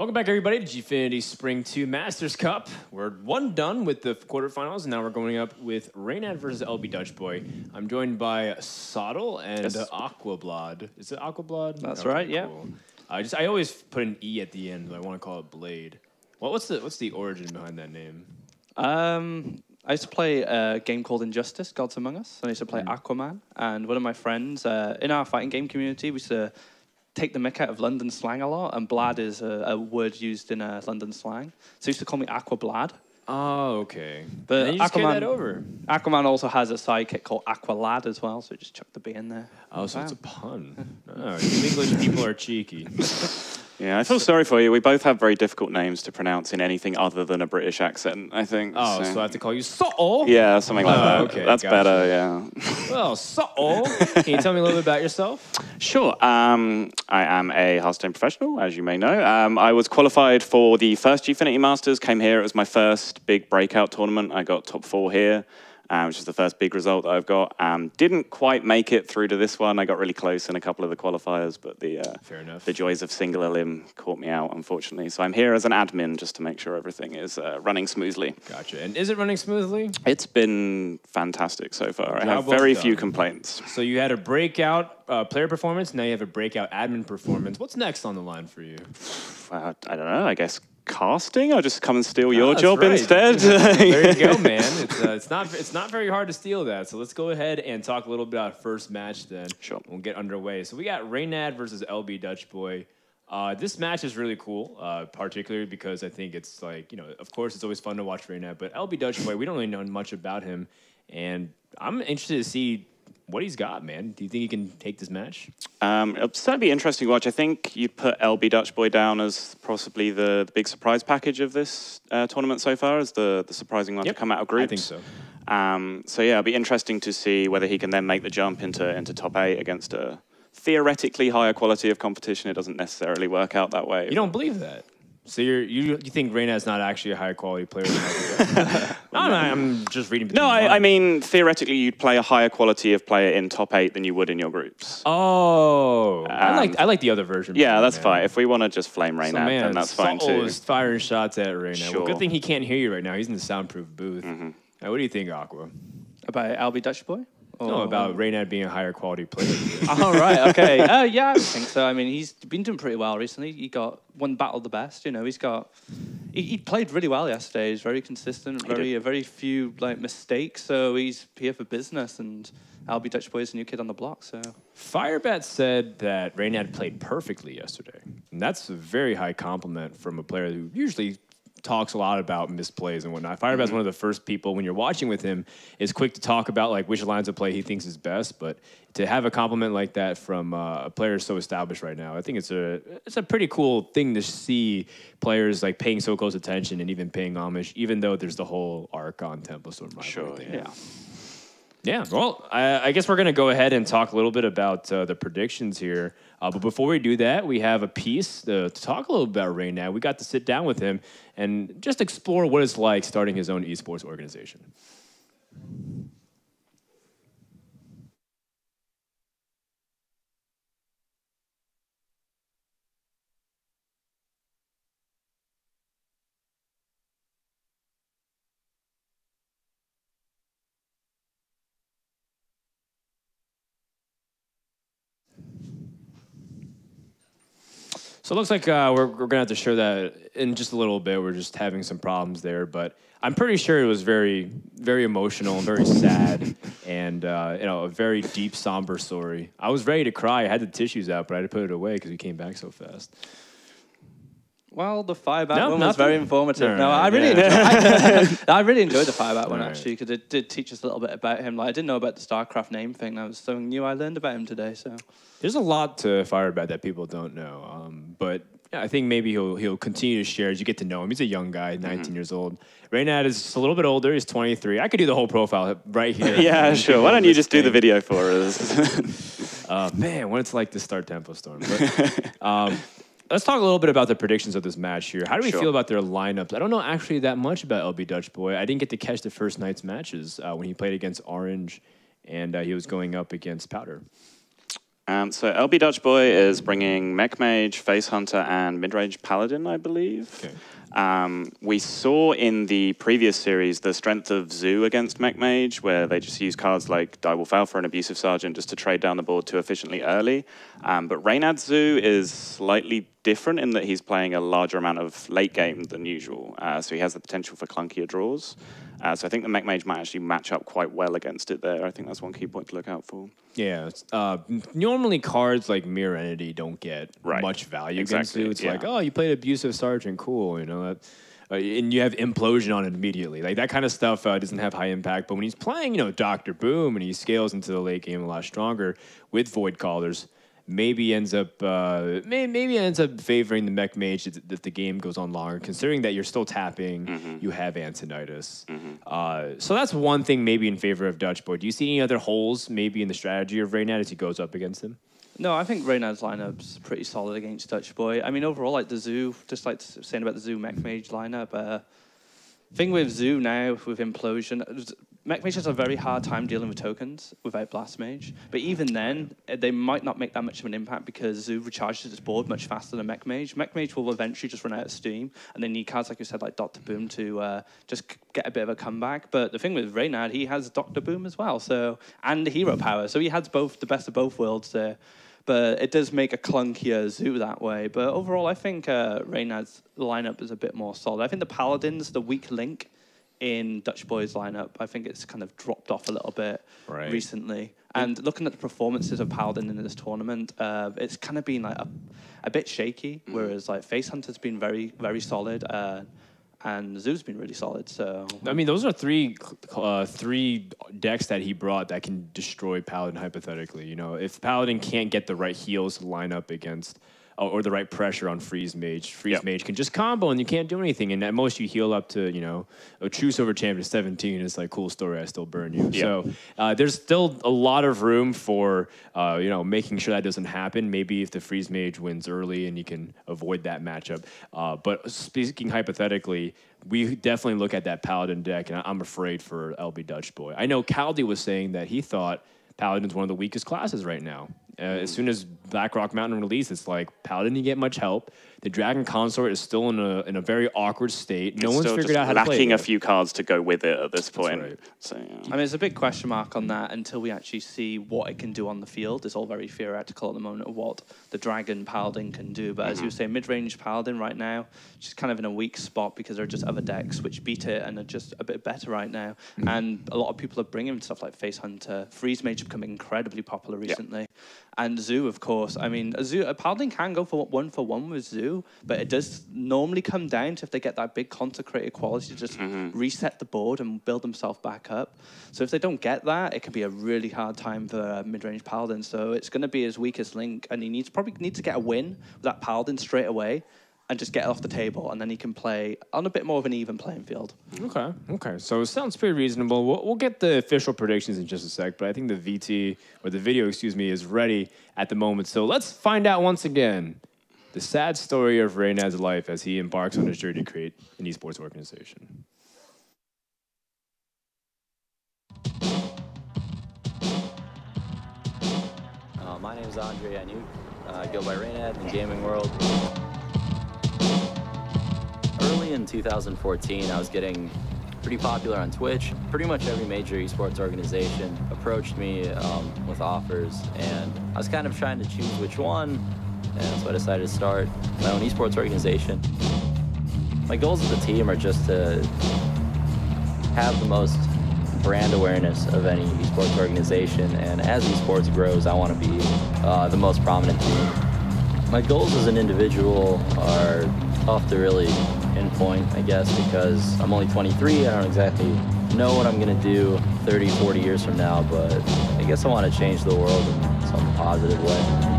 Welcome back, everybody, to Gfinity Spring 2 Masters Cup. We're done with the quarterfinals, and now we're going up with Reynad versus LB Dutchboy. I'm joined by Soddle and Aquablad. Is it Aquablad? That's right, yeah. Cool. I always put an E at the end, but I want to call it Blade. Well, what's the origin behind that name? I used to play a game called Injustice, Gods Among Us. I used to play Aquaman, and one of my friends in our fighting game community, we used to take the mick out of London slang a lot, and blad is a word used in London slang. So he used to call me Aquablad. Oh, okay. But you just carry that over. Aquaman also has a sidekick called Aqualad as well, so just chuck the B in there. Oh, so it's a pun. Oh, you English people are cheeky. Yeah, I feel sorry for you. We both have very difficult names to pronounce in anything other than a British accent, I think. Oh, so I have to call you Soddle? Yeah, something like that. Okay, that's better, yeah. Well, Soddle, can you tell me a little bit about yourself? Sure. I am a Hearthstone professional, as you may know. I was qualified for the first Gfinity Masters, came here. It was my first big breakout tournament. I got top 4 here. Which is the first big result that I've got. Didn't quite make it through to this one. I got really close in a couple of the qualifiers, but the joys of singular limb caught me out, unfortunately. So I'm here as an admin just to make sure everything is running smoothly. Gotcha. And is it running smoothly? It's been fantastic so far. I have very few complaints. So you had a breakout player performance. Now you have a breakout admin performance. What's next on the line for you? I don't know. I guess casting. I'll just come and steal your job right. instead. There you go, man. It's not very hard to steal that. So let's go ahead and talk a little bit about first match then. Sure. We'll get underway. So we got Reynad versus LB Dutchboy. This match is really cool, particularly because I think it's like, of course it's always fun to watch Reynad, but LB Dutchboy, we don't really know much about him, and I'm interested to see what he's got, man. Do you think he can take this match? It'll certainly be interesting to watch. I think you'd put LB Dutchboy down as possibly the big surprise package of this tournament so far, as the surprising one to come out of groups. I think so. So yeah, it'll be interesting to see whether he can then make the jump into top 8 against a theoretically higher quality of competition. It doesn't necessarily work out that way. You don't believe that? So you think Reynad's not actually a higher quality player than LB? No, I'm just reading. No, I mean, theoretically, you'd play a higher quality of player in top 8 than you would in your groups. Oh, I like the other version. Yeah, that's fine. If we want to just flame Reynad, then that's fine too. Is firing shots at Reynad. Sure. Well, good thing he can't hear you right now. He's in the soundproof booth. Now, what do you think, Aqua? About LB Dutchboy? No, about Reynad being a higher quality player. Oh, right, okay. Yeah, I would think so. I mean, he's been doing pretty well recently. He got one battle the best, he played really well yesterday. He's very consistent, very few mistakes. So he's here for business, and LB Dutchboy is a new kid on the block. So Firebat said that Reynad played perfectly yesterday, and that's a very high compliment from a player who usually talks a lot about misplays and whatnot. Firebat's one of the first people, when you're watching with him, is quick to talk about which lines of play he thinks is best. But to have a compliment like that from a player so established right now, I think it's a pretty cool thing to see players paying so close attention and even paying homage, even though there's the whole arc on Temple Storm rivalry thing. Yeah. Yeah, well, I guess we're going to go ahead and talk a little bit about the predictions here. But before we do that, we have a piece to talk a little bit about Reynad. We got to sit down with him and just explore what it's like starting his own esports organization. So it looks like we're going to have to share that in just a little bit. We're just having some problems there, but I'm pretty sure it was very, very emotional and very sad, and a very deep, somber story. I was ready to cry. I had the tissues out, but I had to put it away because we came back so fast. Well, the Firebat one was very informative. No, I really enjoyed the Firebat one, actually, because it did teach us a little bit about him. I didn't know about the StarCraft name thing. That was something new I learned about him today. So there's a lot to Firebat that people don't know, but I think maybe he'll continue to share as you get to know him. He's a young guy, 19 years old. Reynad is just a little bit older. He's 23. I could do the whole profile right here. Yeah, sure. Why don't you just do the video for us? Man, what it's like to start Tempo Storm. But, let's talk a little bit about the predictions of this match here. How do we feel about their lineups? I don't know actually that much about LB Dutchboy. I didn't get to catch the first night's matches when he played against Orange and he was going up against Powder. So LB Dutchboy is bringing Mech Mage, Face Hunter, and Midrange Paladin, I believe. Okay. We saw in the previous series the strength of Zoo against Mech Mage, where they just use cards like Direwolf Alpha and Abusive Sergeant just to trade down the board too efficiently early. But Reynad Zoo is slightly different in that he's playing a larger amount of late game than usual. So he has the potential for clunkier draws. So I think the Mech Mage might actually match up quite well against it there. I think that's one key point to look out for. Yeah, normally cards like Mirror Entity don't get much value against Zoo. It's like, oh, you played Abusive Sergeant, cool, you know that. And you have Implosion on it immediately. Like that kind of stuff doesn't have high impact. But when he's playing, Dr. Boom and he scales into the late game a lot stronger with Void Callers, maybe ends up favoring the Mech Mage if the game goes on longer. Considering that you're still tapping, you have Antonitis. So that's one thing maybe in favor of Dutchboy. Do you see any other holes maybe in the strategy of Reynad as he goes up against him? No, I think Reynad's lineup's pretty solid against Dutchboy. I mean, overall, like the Zoo, just like saying about the Zoo Mech Mage lineup. Thing with Zoo now with Implosion, Mech Mage has a very hard time dealing with tokens without Blast Mage. But even then, they might not make that much of an impact because Zoo recharges its board much faster than Mech Mage. Mech Mage will eventually just run out of steam, and they need cards, like you said, like Dr. Boom to just get a bit of a comeback. But the thing with Reynad, he has Dr. Boom as well, and Hero Power. So he has the best of both worlds there. But it does make a clunkier Zoo that way. But overall, I think Reynad's lineup is a bit more solid. I think the Paladin's the weak link in Dutchboy's lineup. I think it's kind of dropped off a little bit recently. And looking at the performances of Paladin in this tournament, it's kind of been like a bit shaky, whereas like Face Hunter's been very, very solid. And Zoo's been really solid. So I mean, those are three decks that he brought that can destroy Paladin hypothetically. If Paladin can't get the right heals to line up against, or the right pressure on Freeze Mage, Mage can just combo and you can't do anything. And at most you heal up to a Truce over Champion 17. It's like, cool story, I still burn you. So there's still a lot of room for making sure that doesn't happen. Maybe if the Freeze Mage wins early and you can avoid that matchup. But speaking hypothetically, we definitely look at that Paladin deck, and I'm afraid for LB Dutchboy. I know Caldi was saying that he thought Paladin's one of the weakest classes right now. As soon as Blackrock Mountain released, it's like, Paladin didn't get much help. The Dragon Consort is still in a very awkward state. No one's figured out how to play it. Lacking a few cards to go with it at this point. Right. So, yeah. I mean, there's a big question mark on that until we actually see what it can do on the field. It's all very theoretical at the moment of what the Dragon Paladin can do. But as you say, mid-range Paladin right now, she's kind of in a weak spot because there are just other decks which beat it and are just a bit better right now. And a lot of people are bringing stuff like Face Hunter. Freeze Mage have become incredibly popular recently. And Zoo, of course. I mean, a Paladin can go for one with Zoo, but it does normally come down to if they get that big consecrated quality to just reset the board and build themselves back up. So if they don't get that, it can be a really hard time for mid-range Paladin. So it's going to be his weakest link, and he probably needs to get a win with that Paladin straight away and just get it off the table, and then he can play on a bit more of an even playing field. Okay. So it sounds pretty reasonable. We'll get the official predictions in just a sec, but I think the video, is ready at the moment. So let's find out once again the sad story of Reynad's life as he embarks on his journey to create an esports organization. My name is Andre Anuk. I go by Reynad in the gaming world. Early in 2014, I was getting pretty popular on Twitch. Pretty much every major esports organization approached me with offers, and I was kind of trying to choose which one, and so I decided to start my own esports organization. My goals of the team are just to have the most brand awareness of any esports organization, and as esports grows, I want to be the most prominent team. My goals as an individual are tough to really pinpoint, I guess, because I'm only 23. I don't exactly know what I'm going to do 30, 40 years from now, but I guess I want to change the world in some positive way.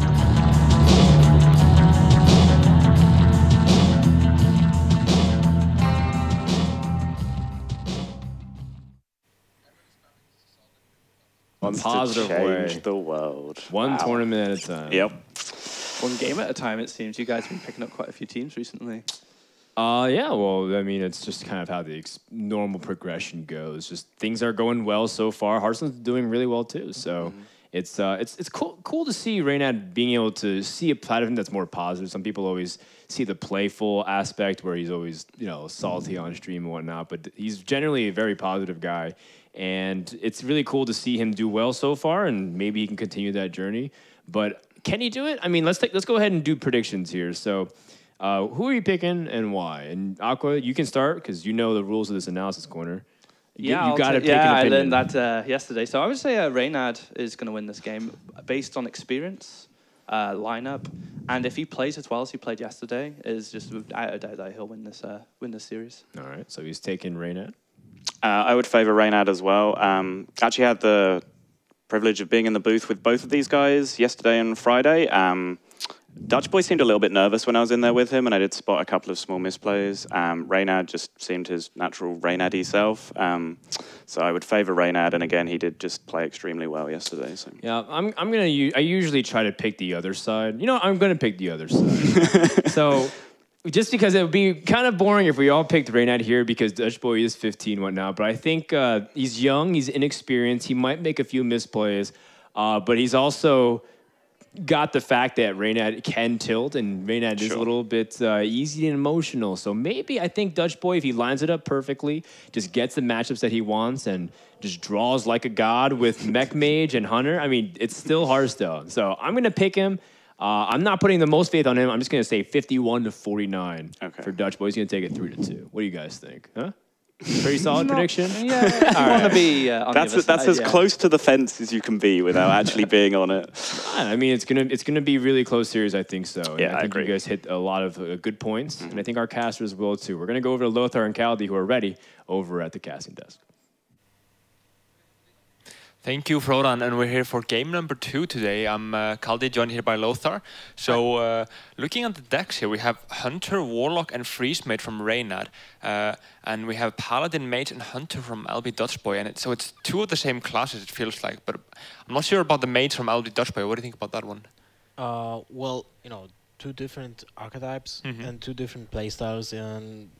One positive way. Change the world. One tournament at a time. Yep. One game at a time, it seems. You guys have been picking up quite a few teams recently. Yeah, well, I mean, it's just kind of how the normal progression goes. Just things are going well so far. Hearthstone's doing really well, too. So it's cool to see Reynad being able to see a platform that's more positive. Some people always see the playful aspect where he's always, you know, salty on stream and whatnot, but he's generally a very positive guy. And it's really cool to see him do well so far, and maybe he can continue that journey. But can he do it? I mean, let's go ahead and do predictions here. So who are you picking and why? And Aqua, you can start because you know the rules of this analysis corner. Yeah, you got to pick an I opinion. learned that yesterday. So I would say Reynad is going to win this game based on experience, lineup, and if he plays as well as he played yesterday, is just without a doubt that he'll win this series. All right, so he's taking Reynad. I would favor Reynad as well. Actually had the privilege of being in the booth with both of these guys yesterday and Friday. Dutchboy seemed a little bit nervous when I was in there with him, and I did spot a couple of small misplays. Reynad just seemed his natural Reynad-y self. So I would favor Reynad, and again, he did just play extremely well yesterday. So. Yeah, I usually try to pick the other side. You know, I'm gonna pick the other side. So just because it would be kind of boring if we all picked Reynad here because Dutchboy is 15 and whatnot, but I think he's young, he's inexperienced, he might make a few misplays, but he's also got the fact that Reynad can tilt, and Reynad is a little bit easy and emotional. So maybe I think Dutchboy, if he lines it up perfectly, just gets the matchups that he wants and just draws like a god with Mech Mage and Hunter. I mean, it's still Hearthstone. So I'm going to pick him. I'm not putting the most faith on him. I'm just going to say 51-49 for Dutchboy. He's going to take it 3-2. What do you guys think? Huh? Pretty solid prediction? Yeah, I want to be on the other side, that's as close to the fence as you can be without actually being on it. I mean, it's gonna be a really close series, I think so. And Yeah, I think you guys hit a lot of good points, and I think our casters will too. We're gonna go over to Lothar and Kaldi, who are ready over at the casting desk. Thank you, Frodan, and we're here for game number 2 today. I'm Kaldi, joined here by Lothar. So, looking at the decks here, we have Hunter, Warlock, and Freeze Mage from Reynad, and we have Paladin, Mage, and Hunter from LB Dutchboy. And so it's 2 of the same classes, it feels like. But I'm not sure about the Mage from LB Dutchboy. What do you think about that one? Well, you know, 2 different archetypes and 2 different playstyles, and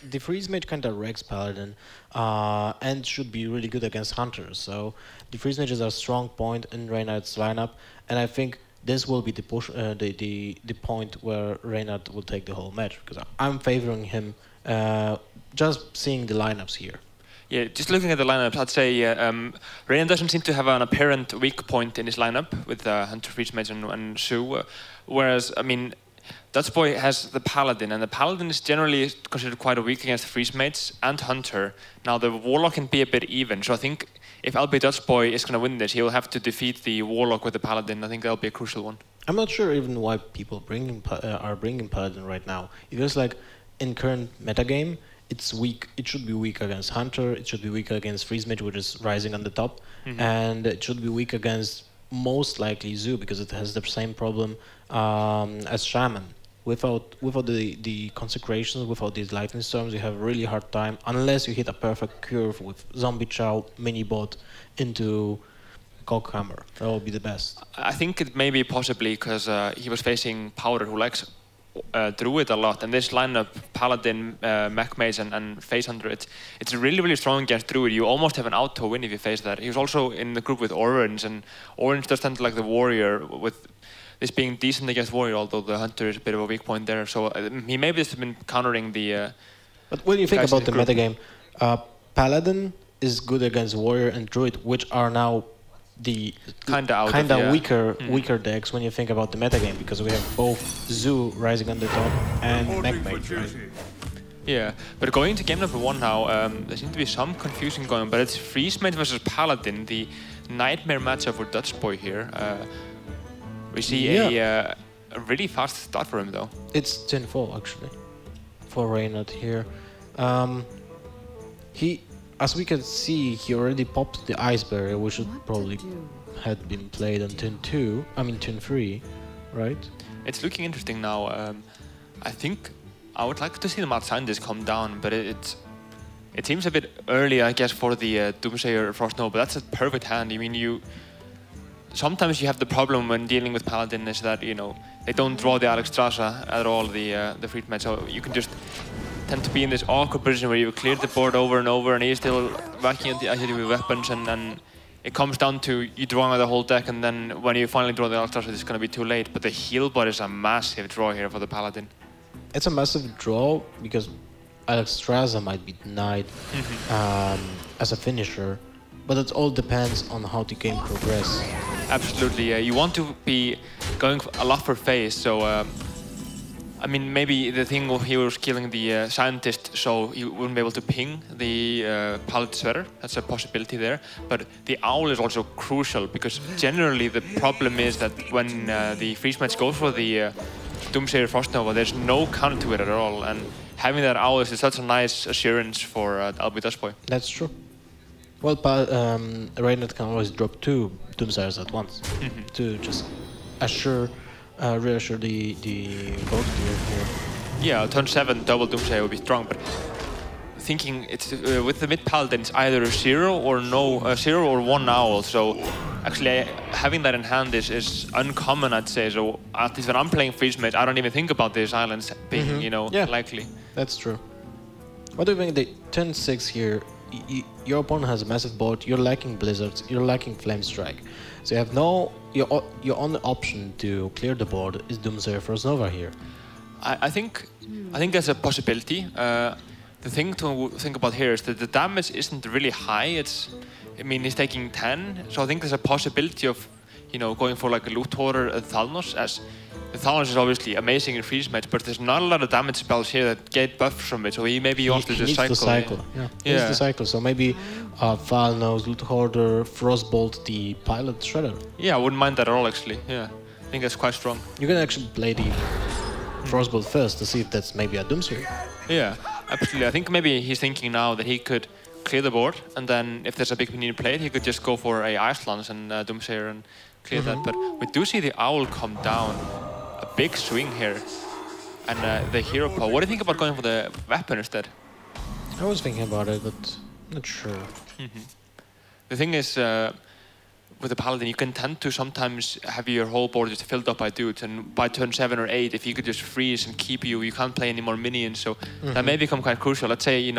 the Freeze Mage kind of wrecks Paladin and should be really good against Hunters. So the Freeze Mage is a strong point in Reynad's lineup, and I think this will be the push, the point where Reynad will take the whole match, because I'm favoring him just seeing the lineups here. Yeah, just looking at the lineups, I'd say Reynad doesn't seem to have an apparent weak point in his lineup with Hunter, Freeze Mage, and Sue, whereas, I mean, Dutchboy has the Paladin, and the Paladin is generally considered quite weak against Freeze Mages and Hunter. Now, the Warlock can be a bit even, so I think if LB Dutchboy is going to win this, he'll have to defeat the Warlock with the Paladin. I think that'll be a crucial one. I'm not sure even why people are bringing Paladin right now. It feels like in current metagame, it's weak. It should be weak against Hunter, it should be weak against Freeze Mage, which is rising on the top, and it should be weak against most likely Zoo, because it has the same problem as Shaman. Without the consecrations, without these lightning storms, you have a really hard time unless you hit a perfect curve with Zombie Chow, mini bot into Cockhammer. That would be the best. I think it may be possibly because he was facing Powder, who likes Druid a lot, and this lineup, Paladin, Mech Mage, and Face Hunter, it's really, really strong against Druid. You almost have an auto win if you face that. He was also in the group with Orange, and Orange does tend to like the Warrior, with this being decent against Warrior, although the Hunter is a bit of a weak point there. So he maybe has been countering the... but when you think about the metagame, Paladin is good against Warrior and Druid, which are now the weaker decks when you think about the metagame, because we have both Zoo rising on the top and Mech Mage. Right? Yeah, but going into game number 1 now, there seems to be some confusion going on, but it's Freeze Mage versus Paladin, the nightmare matchup for Dutchboy here. We see a really fast start for him, though. It's 10-4 actually for Reynad here. As we can see, he already popped the Ice Barrier, which should probably had been played on turn 2. I mean turn 3, right? It's looking interesting now. I think I would like to see the Matsandis come down, but it seems a bit early, I guess, for the Doomsayer Frost Nova. But that's a perfect hand. I mean, sometimes you have the problem when dealing with Paladin is that, you know, they don't draw the Alexstrasza at all, the Freeze Mage, so you can just tend to be in this awkward position where you clear the board over and over, and he's still whacking at you with weapons, and it comes down to you drawing the whole deck, and then when you finally draw the Alexstrasza, it's going to be too late. But the heal bot is a massive draw here for the Paladin. It's a massive draw because Alexstrasza might be denied as a finisher, but it all depends on how the game progresses. Absolutely, yeah. You want to be going a lot for phase, so I mean, maybe the thing of he was killing the scientist, so you wouldn't be able to ping the Paladin sweater. That's a possibility there. But the owl is also crucial because generally the problem is that when the freeze match goes for the Doomsayer Frost Nova, there's no counter to it at all, and having that owl is such a nice assurance for LB Dutchboy. That's true. Well, Reynad can always drop 2 Doomsayers at once to just reassure the board here. Yeah, turn 7 double Doomsayer would be strong, but thinking it's with the mid Paladin, it's either 0 or no 0 or 1 owl. So actually, having that in hand is uncommon, I'd say. So at least when I'm playing freeze mage, I don't even think about these islands being likely. That's true. What do you think? The turn 6 here. Your opponent has a massive board. You're lacking blizzards. You're lacking flame strike. So you have your only option to clear the board is Doomsayer Frost Nova here. I think there's a possibility. The thing to think about here is that the damage isn't really high. I mean, he's taking 10, so I think there's a possibility of, going for like a Loot Hoarder and Thalnos, as the Thalnos is obviously amazing in freeze match, but there's not a lot of damage spells here that get buffs from it, so he wants to just cycle. He needs the cycle, so maybe Thalnos, Loot Hoarder, Frostbolt, the Pilot Shredder. Yeah, I wouldn't mind that at all, actually. Yeah, I think that's quite strong. You can actually play the Frostbolt first to see if that's maybe a Doomsayer. Yeah, absolutely. I think maybe he's thinking now that he could clear the board, and then if there's a big minion played, he could just go for a Ice Lance and Doomsayer and clear that. But we do see the Owl come down. A big swing here. And the Hero Paw. What do you think about going for the weapon instead? I was thinking about it, but not sure. The thing is, with the Paladin, you can tend to sometimes have your whole board just filled up by dudes, and by turn 7 or 8, if you could just freeze and keep you can't play any more minions, so that may become quite crucial. Let's say,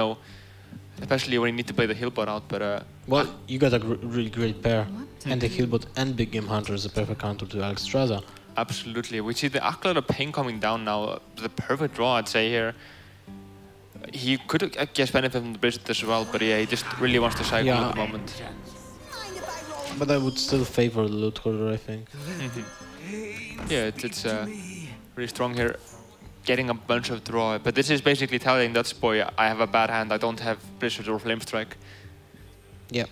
especially when you need to play the Healbot out, but... well, you got a really great pair, and the Healbot and Big Game Hunter is a perfect counter to Alexstrasza. Absolutely. We see the Acolyte of Pain coming down now, the perfect draw, I'd say, here. He could, I guess, benefit from the Blizzard as well, but yeah, he just really wants to cycle at the moment. But I would still favor the Loot Hoarder, I think. Yeah, it's really strong here, getting a bunch of draw. But this is basically telling Dutchboy, I have a bad hand, I don't have Blizzard or Flame Strike. Yeah.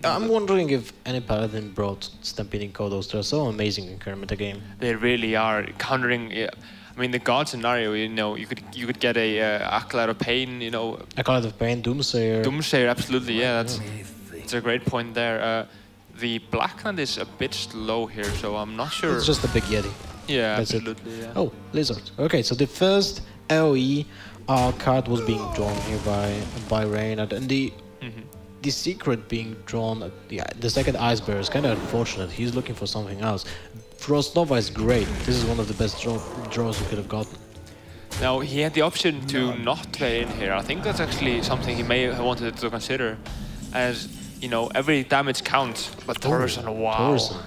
I'm wondering if any Paladin brought Stampeding Kodos. They're so amazing in current metagame. They really are. Countering, I mean, the God scenario, you could get a Acolyte of Pain, Acolyte of Pain, Doomsayer. Doomsayer, absolutely, yeah, that's a great point there. The Blackhand is a bit slow here, so I'm not sure. It's just a big Yeti. Yeah, that's absolutely. Yeah. Oh, Lizard. Okay, so the first AoE card was being drawn here by Reynad, and the secret being drawn at the second Ice Bear is kind of unfortunate. He's looking for something else. Frost Nova is great. This is one of the best draws we could have gotten. Now, he had the option to not play in here. I think that's actually something he may have wanted to consider, as, every damage counts. But Torsen, wow. Torsen.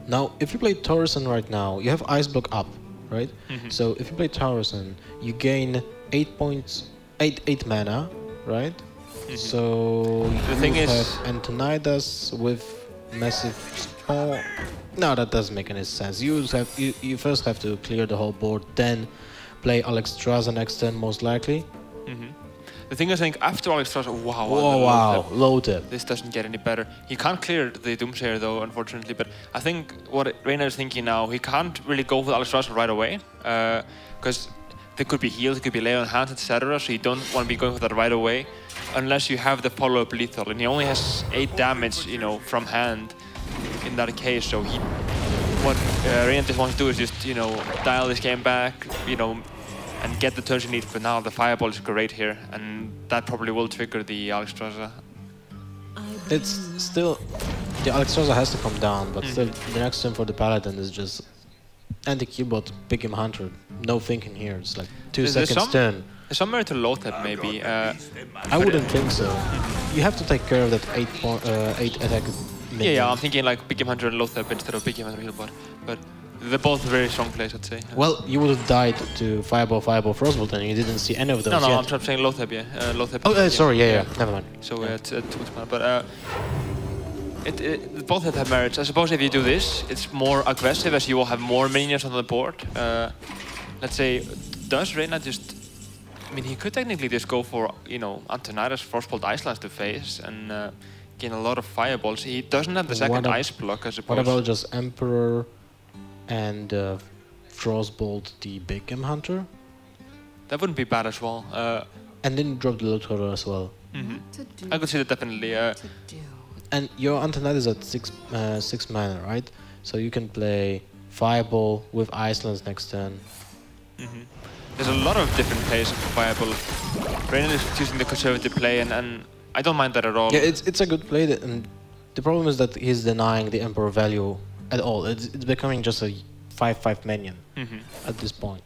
Now, if you play Torsen right now, you have Ice Block up, right? So if you play Torsen, you gain 8 mana, right? So the thing is, Antonidas with massive spawn. No, that doesn't make any sense. You first have to clear the whole board, then play Alexstrasza next turn, most likely. The thing is, I think after Alexstrasza, wow, loaded. This doesn't get any better. He can't clear the Doomsayer though, unfortunately. But I think what Reynad is thinking now, he can't really go for Alexstrasza right away, because there could be heals, it could be lay on hands, etc. So you don't want to be going for that right away, unless you have the follow-up lethal, and he only has 8 damage, from hand in that case. So what Reynad just wants to do is just, dial this game back, and get the turns you need. But now the Fireball is great here, and that probably will trigger the Alexstrasza. It's still, the Alexstrasza has to come down, but still the next turn for the Paladin is just anti-Healbot, Big Game Hunter. No thinking here. It's like 2 seconds turn. There's some merit to load that maybe. I wouldn't think so. You have to take care of that 8 attack Yeah, I'm thinking like Big Game Hunter and Lothep instead of Big Game Hunter Healbot. But they're both very strong plays, I'd say. Well, you would have died to Fireball, Frostbolt, and you didn't see any of those No, yet. I'm saying Lothep, yeah. Lothep. Oh, sorry, yeah. Never mind. So it's too much mana. But both have merits. I suppose if you do this, it's more aggressive as you will have more minions on the board. Let's say, does Reynad just... I mean, he could technically just go for, you know, Antonidas, Frostbolt, Icelands to face and gain a lot of fireballs. He doesn't have the second ice block, I suppose. What about just Emperor and Frostbolt the Big Game Hunter? That wouldn't be bad as well. And then drop the Lothar as well. I could see that definitely. And your Antonite is at 6 mana, right? So you can play Fireball with Icelands next turn. There's a lot of different plays for Fireball. Reynad is choosing the conservative play, and I don't mind that at all. Yeah, it's a good play, and the problem is that he's denying the Emperor value at all. It's becoming just a 5/5 minion at this point.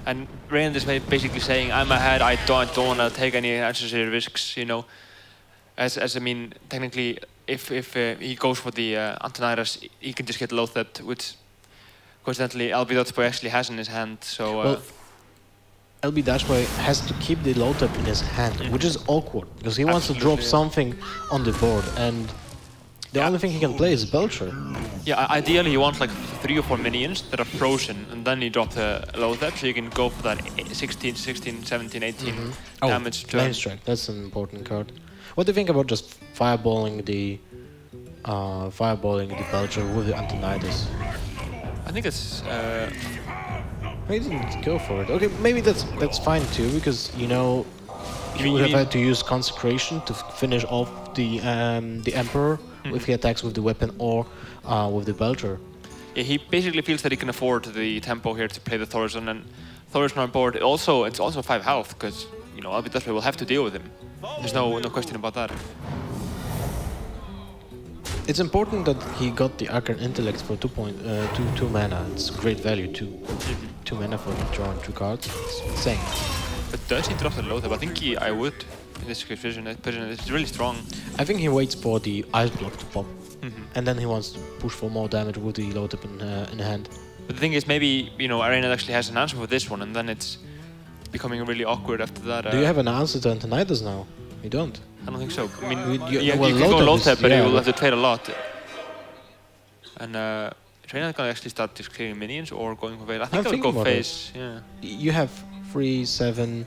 And Reynad is basically saying, I'm ahead, I don't want to take any unnecessary risks, you know. As I mean, technically, if he goes for the Antonidas, he can just get Lothep, which coincidentally LB Dutchboy actually has in his hand. So well, LB Dutchboy has to keep the Lothep in his hand, which is awkward because he wants to drop something on the board, and the only thing he can play is Belcher. Yeah, ideally you want like 3 or 4 minions that are frozen, and then you drop the Lothep, so you can go for that 16, 16, 17, 18 damage. Flame Strike, that's an important card. What do you think about just fireballing the Belcher with the Antonidas? I think it's. I didn't go for it. Okay, maybe that's fine too, because you know you would have had to use Consecration to finish off the Emperor if he attacks with the weapon or with the Belcher. Yeah, he basically feels that he can afford the tempo here to play the Thorazon, and Thorazon on board. It's also 5 health because you know LB Dutchboy will have to deal with him. There's no question about that. It's important that he got the Arcane Intellect for 2 mana. It's great value, 2 mana for drawing 2 cards. It's insane. But does he drop the Lothep? I think I would in this vision. It's really strong. I think he waits for the Ice Block to pop, and then he wants to push for more damage with the Lothep in hand. But the thing is, maybe you know Reynad actually has an answer for this one, and then it's becoming really awkward after that. Do you have an answer to Antonidas now? You don't. I don't think so. I mean, you you well, can go Lothep, but yeah, you will have to trade a lot. And Reynad can actually start just clearing minions or going for phase. I think I'll go phase. Yeah. You have 3, 7,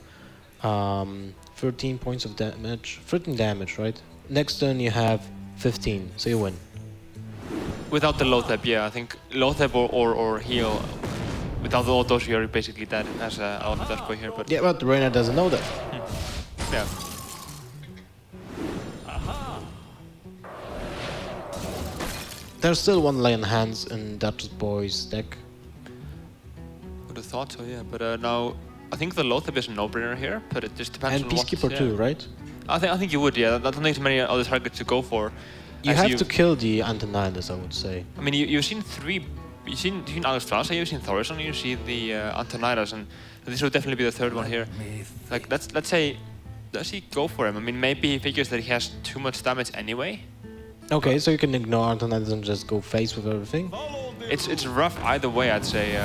13 points of damage. 13 damage, right? Next turn you have 15, so you win. Without the Lothep, yeah. I think Lothep or heal. Without all those, you're basically dead as LB Dutchboy here. But yeah, but Reynad doesn't know that. Yeah. There's still 1 Lion Hands in Dutchboy's deck. Would have thought so, yeah. But now, I think the Lothep is a no-brainer here, but it just depends and on Peacekeeper what, too, right? I think you would, yeah. I don't think there's many other targets to go for. You have to kill the Antonidas, I would say. I mean, you've seen 3... You've seen Alexstrasza, you've seen Thorazon, you see the Antonidas, and this would definitely be the 3rd one here. Like, let's say, does he go for him? I mean, maybe he figures that he has too much damage anyway. Okay, so you can ignore Antonidas and just go face with everything? It's rough either way, I'd say.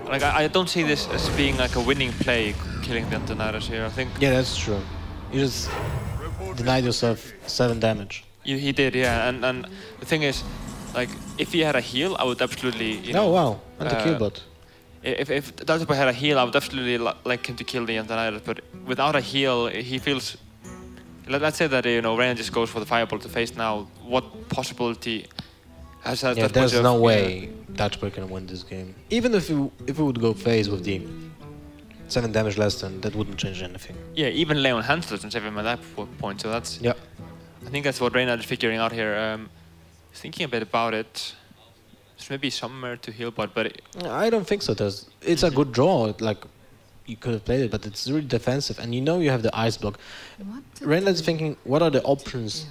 Like, I don't see this as being like a winning play, killing the Antonidas here, I think. Yeah, that's true. You just denied yourself 7 damage. He did, yeah, and the thing is, like, if he had a heal, I would absolutely, you know... Oh, wow, anti-killbot. If Dutchboy had a heal, I would absolutely like him to kill the Antonidas, but without a heal, he feels... Let's say that, you know, Reynad just goes for the Fireball to face now. What possibility has that? Yeah, there's no way Dutchboy can win this game. Even if he would go phase with the 7 damage less, then that wouldn't change anything. Yeah, even Leon Hans doesn't save him at that point, so that's... Yeah. I think that's what Reynad is figuring out here. He's thinking a bit about it. There's maybe somewhere to heal, but I don't think so. It's a good draw. Like, you could have played it, but it's really defensive, and you know you have the Ice Block. Reynad is thinking, what are the options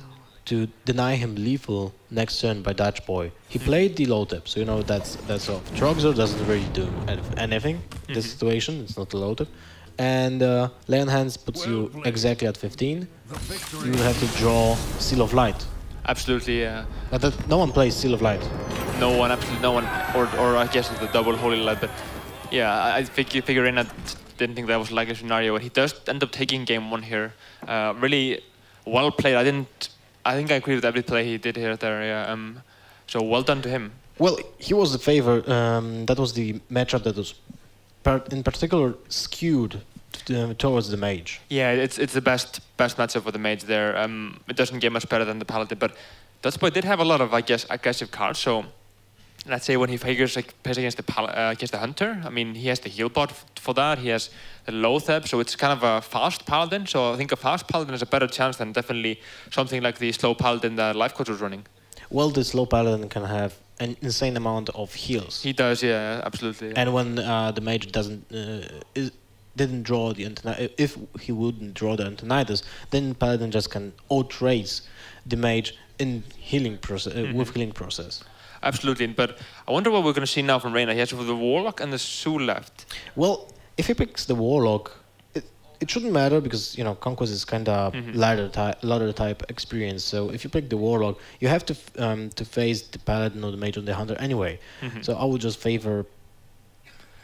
to deny him lethal next turn by Dutchboy? He played the Lothep, so you know that's off. Trogzor doesn't really do anything in this situation. It's not the Lothep, and Lay on Hands puts you exactly at 15. You have to draw Seal of Light. Absolutely, yeah. But no one plays Seal of Light. No one, absolutely no one, or I guess it's the double Holy Light, but yeah, I think you figure Reynad didn't think that was a likely scenario, but he does end up taking game 1 here. Really well played. I think I agree with every play he did here there, yeah. So well done to him. Well, he was the favor. That was the matchup that was in particular skewed towards the mage. Yeah, it's the best matchup for the mage there. It doesn't get much better than the paladin, but Dutchboy did have a lot of, I guess, aggressive cards. So let's say when he figures like plays against the hunter, I mean he has the heal bot for that. He has the Loatheb, so it's kind of a fast paladin. So I think a fast paladin is a better chance than definitely something like the slow paladin that Life Coach was running. Well, the slow paladin can have an insane amount of heals. He does, yeah, absolutely. And when the mage didn't draw the if he wouldn't draw the Antonidas, then paladin just can outrace the mage in healing process with healing process. Absolutely, but I wonder what we're going to see now from Reynad. He has the Warlock and the Zoo left. Well, if he picks the Warlock, it shouldn't matter because, you know, Conquest is kind of ladder type experience. So if you pick the Warlock, you have to face the Paladin or the Mage or the Hunter anyway. So I would just favor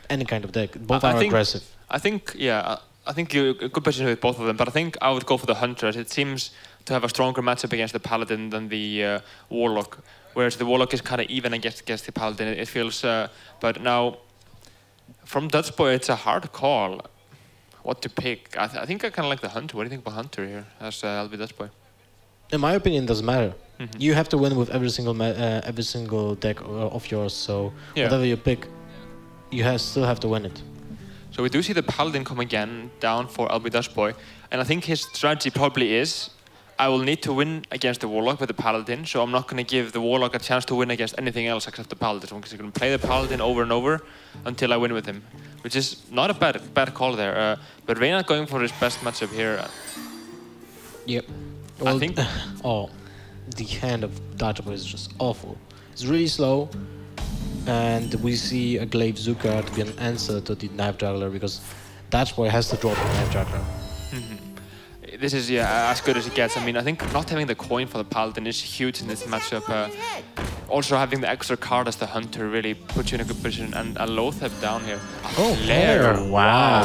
any kind of deck. Both are aggressive. I think, yeah, I think you're a good position with both of them, but I think I would go for the Hunter. It seems to have a stronger matchup against the Paladin than the Warlock, whereas the Warlock is kind of even against the Paladin. It feels, but now from Dutchboy, it's a hard call. What to pick? I think I kind of like the Hunter. What do you think about Hunter here as LB Dutchboy? In my opinion, it doesn't matter. You have to win with every single deck of yours. So whatever you pick, you still have to win it. So we do see the Paladin come again down for LB Dutchboy, and I think his strategy probably is, I will need to win against the Warlock with the Paladin, so I'm not going to give the Warlock a chance to win against anything else except the Paladin. I'm going to play the Paladin over and over until I win with him, which is not a bad call there. But Reynad going for his best matchup here. Yep. Well, I think. The hand of Dutchboy is just awful. It's really slow, and we see a Glaive Zuka to be an answer to the Knife Juggler because Dutchboy has to drop the Knife Juggler. This is as good as it gets. I mean, I think not having the coin for the Paladin is huge in this matchup. Also having the extra card as the Hunter really puts you in a good position, and a Loatheb down here. Flare! Wow!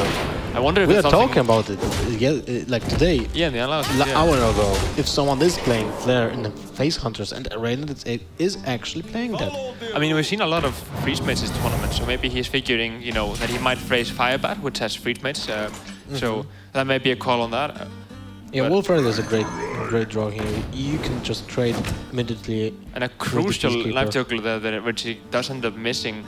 I wonder if we are talking about it, like today. Yeah, in the analysis. An hour ago. If someone is playing Flare in the Face Hunters, and Reynad is actually playing that. I mean, we've seen a lot of Freeze Mates this tournament, so maybe he's figuring, you know, that he might phrase Firebat, which has Freeze Mates. So that may be a call on that. Yeah, Wolf Rider is a great draw here. You can just trade immediately. And a crucial Life Juggler there, which he does end up missing.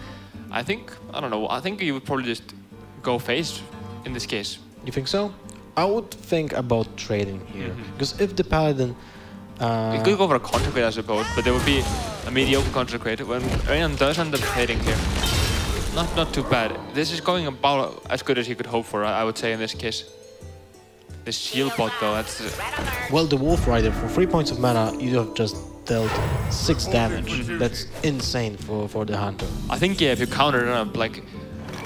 I don't know, I think you would probably just go face in this case. You think so? I would think about trading here. Because if the Paladin... you could go for a Consecrate, I suppose, but there would be a mediocre Consecrate. When Reynad does end up trading here, not too bad. This is going about as good as he could hope for, I would say, in this case. The shield bot though, that's... Well, the Wolf Rider, for 3 points of mana, you have just dealt 6 damage. That's insane for the Hunter. I think, yeah, if you counter it up, like,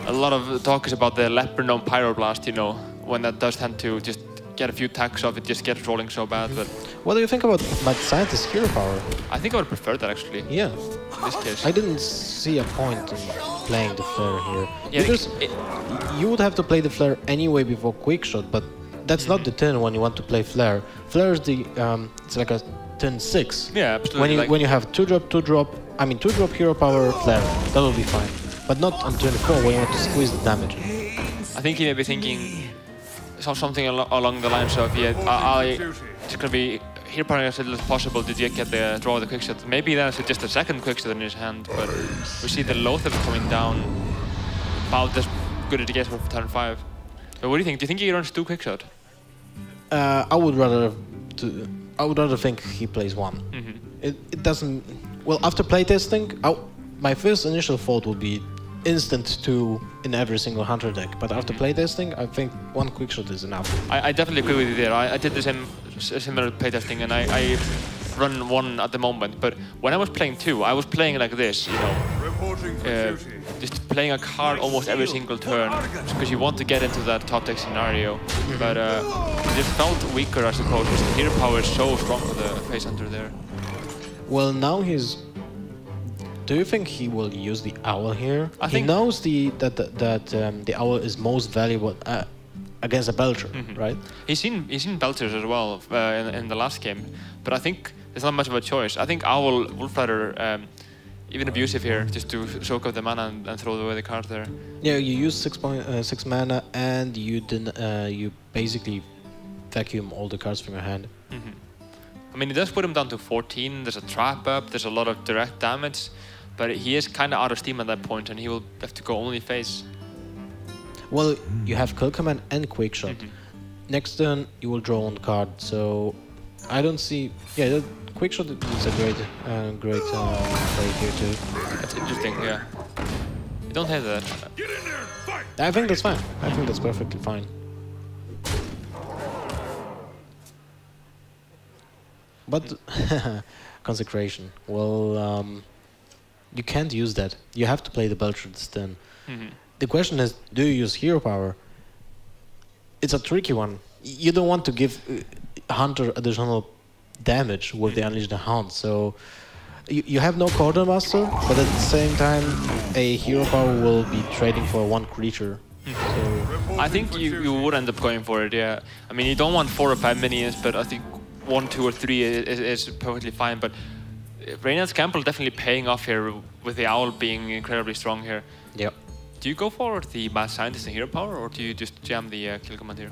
a lot of talk is about the Leopard Gnome Pyroblast, you know, when that does tend to just get a few attacks off, it just gets rolling so bad, but... What do you think about Mad Scientist Hero Power? I think I would prefer that, actually. Yeah. In this case. I didn't see a point in playing the Flare here. Yeah, because you would have to play the Flare anyway before Quickshot, but that's not the turn when you want to play Flare. Flare is the it's like a turn 6. Yeah, absolutely. When you have 2-drop Hero Power Flare, that will be fine. But not on turn 4 when you want to squeeze the damage. I think he may be thinking something along the lines of, yeah, it's gonna be Hero Power as little as possible to get the draw the Quickshot. Maybe that's just a second Quickshot in his hand, but we see the Loatheb coming down about as good as it gets for turn 5. But what do you think? Do you think he runs 2 Quickshot? I would rather think he plays 1. It doesn't. Well, after playtesting, my first initial thought would be instant 2 in every single Hunter deck. But after playtesting, I think 1 Quickshot is enough. I definitely agree with you there. I did the similar playtesting, and I run 1 at the moment. But when I was playing 2, I was playing like this, you know. just playing a card almost every single turn because you want to get into that top deck scenario. But he just felt weaker, I suppose, because the hero power is so strong for the Face Hunter there. Well, now he's. Do you think he will use the owl here? I think he knows that the owl is most valuable against a Belcher, right? He's seen Belchers as well in the last game, but I think there's not much of a choice. I think Owl Wolf Rider even abusive here, just to soak up the mana and throw away the card there. Yeah, you use 6 mana and you basically vacuum all the cards from your hand. I mean, it does put him down to 14. There's a trap up. There's a lot of direct damage, but he is kind of out of steam at that point, and he will have to go only face. Well, you have Kill Command and Quick Shot. Next turn, you will draw one card, so I don't see. Yeah, Quick Shot is a great play here too. That's interesting, yeah. You don't have that. I think that's fine. I think that's perfectly fine. But Consecration. Well, you can't use that. You have to play the Belcher this turn. The question is, do you use hero power? It's a tricky one. You don't want to give Hunter additional damage with the Unleash the Hound, so you have no Quartermaster, but at the same time, a hero power will be trading for one creature. So I think you would end up going for it, yeah. I mean, you don't want 4 or 5 minions, but I think 1, 2, or 3 is perfectly fine. But Reynad's gamble definitely paying off here with the Owl being incredibly strong here. Yep. Do you go for the Mad Scientist and hero power, or do you just jam the kill command here?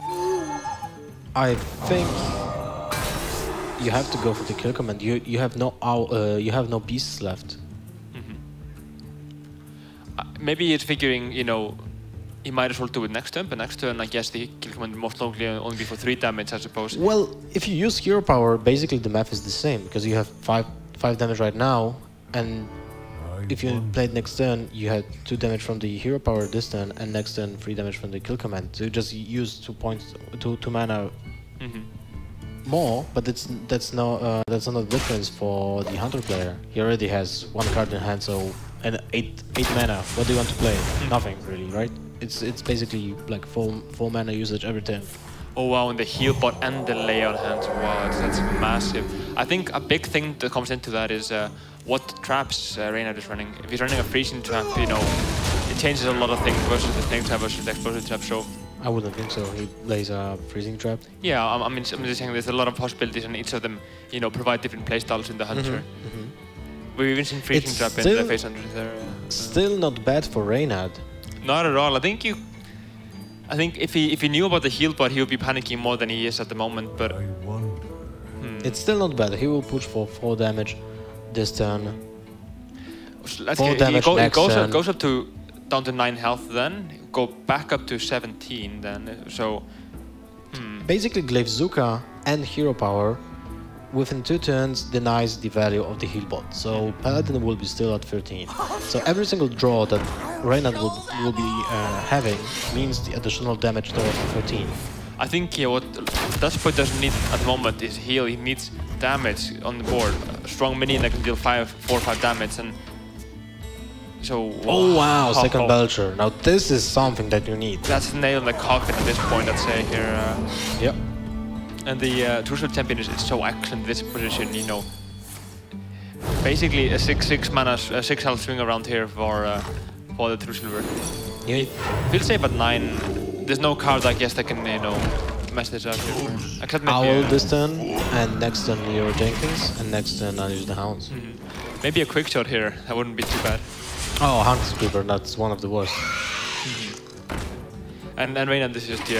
I think you have to go for the kill command. You have no you have no beasts left. Maybe it's figuring, you know, he might as well do it next turn, but next turn I guess the kill command most likely only be for 3 damage, I suppose. Well, if you use hero power, basically the math is the same because you have 5 damage right now, and if you played next turn, you had 2 damage from the hero power this turn, and next turn 3 damage from the kill command. So you just use 2 mana more, but that's not a difference for the Hunter player. He already has 1 card in hand, so and 8 mana. What do you want to play? Nothing really, right? It's basically like 4 mana usage every turn. Oh wow, and the heal bot and the lay on hands. Wow, that's massive. I think a big thing that comes into that is what traps Reynad is running. If he's running a freezing trap, you know, it changes a lot of things versus the snake trap versus the explosion trap. So I wouldn't think so. He plays a freezing trap. Yeah, I'm just saying there's a lot of possibilities, and each of them, you know, provide different playstyles in the Hunter. We've even seen freezing trap in the Face Hunter there. Still not bad for Reynad. Not at all. I think if he knew about the heal bot, he would be panicking more than he is at the moment. But it's still not bad. He will push for 4 damage this turn. Let's 4 damage next turn. Goes up to down to 9 health. Then go back up to 17. Then so basically Glaivezuka and hero power within 2 turns denies the value of the heal bot. So Paladin will be still at 13. So every single draw that Reynad will be having means the additional damage towards the 13. I think what Dutchboy doesn't need at the moment is heal. He needs damage on the board. A strong minion that can deal 4 or 5 damage, and so. Oh wow! Second Belcher. Now this is something that you need. That's the nail in the coffin at this point, I'd say here. Yep. And the Trucial Champion is so excellent in this position, you know. Basically a 6 mana, 6 health swing around here for the Trucial. Yeah. Feel safe at 9. There's no card, I guess, that can, you know, mess this up here. Except maybe Owl this turn, and next turn Nero Jenkins, and next turn Unleash the Hounds. Maybe a quick shot here. That wouldn't be too bad. Oh, Hunter's Creeper, that's one of the worst. And Reynad, this is just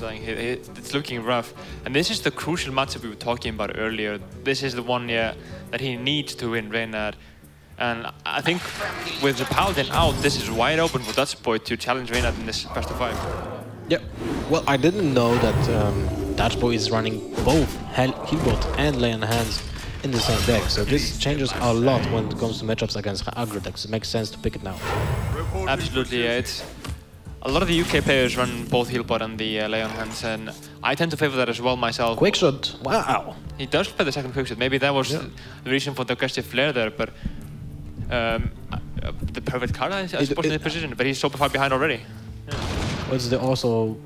it's looking rough. And this is the crucial matchup we were talking about earlier. This is the one that he needs to win, Reynad. And I think with the Paladin out, this is wide open for Dutchboy to challenge Reynad in this best of 5. Yeah. Well, I didn't know that Dutchboy is running both Healbot and Lay on Hands in the same deck. So this changes a lot when it comes to matchups against aggro decks. It makes sense to pick it now. Absolutely, yeah. It's a lot of the UK players run both Healbot and the Lay on Hands, and I tend to favor that as well myself. Quick shot, wow! He does play the second quick shot. Maybe that was the reason for the aggressive flare there, but the perfect card, I suppose, in the position, but he's so far behind already. What's the also?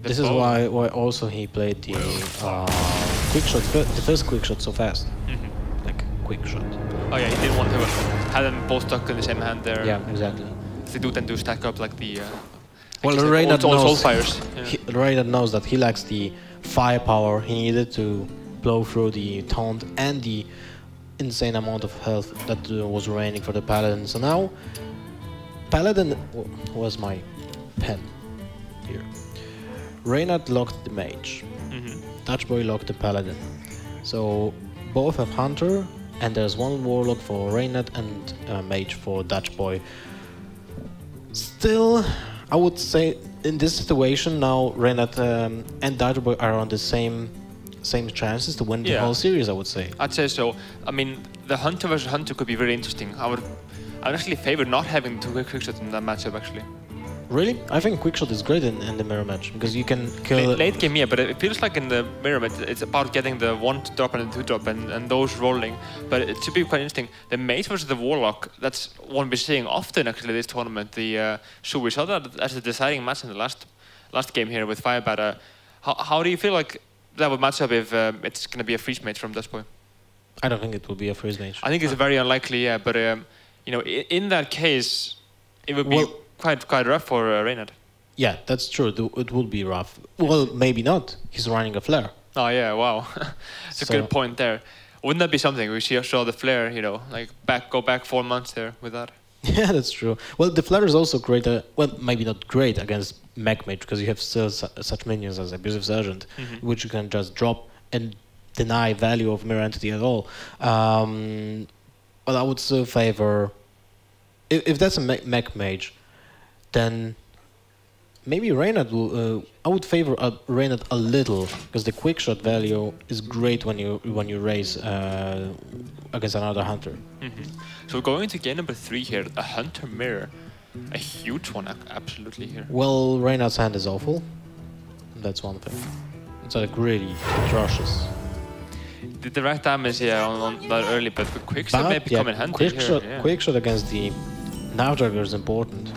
This is why also he played the quick shot, the first quick shot so fast. Like quick shot. Oh yeah, he didn't want to have them both stuck in the same hand there. Yeah, exactly. They do tend to stack up like the. Well, Reynad knows. Yeah. Reynad knows that he lacks the firepower he needed to blow through the taunt and the insane amount of health that was remaining for the Paladin. So now, Paladin was my pen here. Reynad locked the Mage. Dutchboy locked the Paladin. So both have Hunter, and there's one Warlock for Reynad and Mage for Dutchboy. Still, I would say in this situation now, Reynad and Dutchboy are on the same chances to win the whole series, I would say. I'd say so. I mean, the Hunter versus Hunter could be very interesting. I would actually favor not having two quickshots in that matchup, actually. Really? I think quickshot is great in the mirror match, because you can kill... Late game, yeah, but it feels like in the mirror match, it's about getting the 1-drop and the 2-drop and those rolling. But it should be quite interesting. The Mage versus the Warlock, that's one we're seeing often, actually, this tournament. So we saw that as a deciding match in the last game here with Firebat. How do you feel like that would match up if it's going to be a freeze mage from Dutchboy? I don't think it will be a freeze mage. I think it's very unlikely, yeah, but you know, in that case, it would be quite rough for Reynad. Yeah, that's true. It will be rough. Well, maybe not. He's running a flare. Oh yeah, wow. That's a good point there. Wouldn't that be something? We saw the flare, you know, like go back 4 months there with that. Yeah, that's true. Well, the flare is also great. Well, maybe not great against Mech Mage, because you have still such minions as Abusive Sergeant, which you can just drop and deny value of Mirror Entity at all. But I would still favor... If that's a Mech Mage, then maybe Reynad will... I would favor Reynad a little, because the quickshot value is great when you raise against another Hunter. So going to game number 3 here, a Hunter Mirror. A huge one, absolutely, here. Well, Reynad's hand is awful. That's one thing. It's like really atrocious. Did the right damage, yeah, on that early, but the quickshot may become in handy here. Yeah. Quickshot against the Navjagger is important.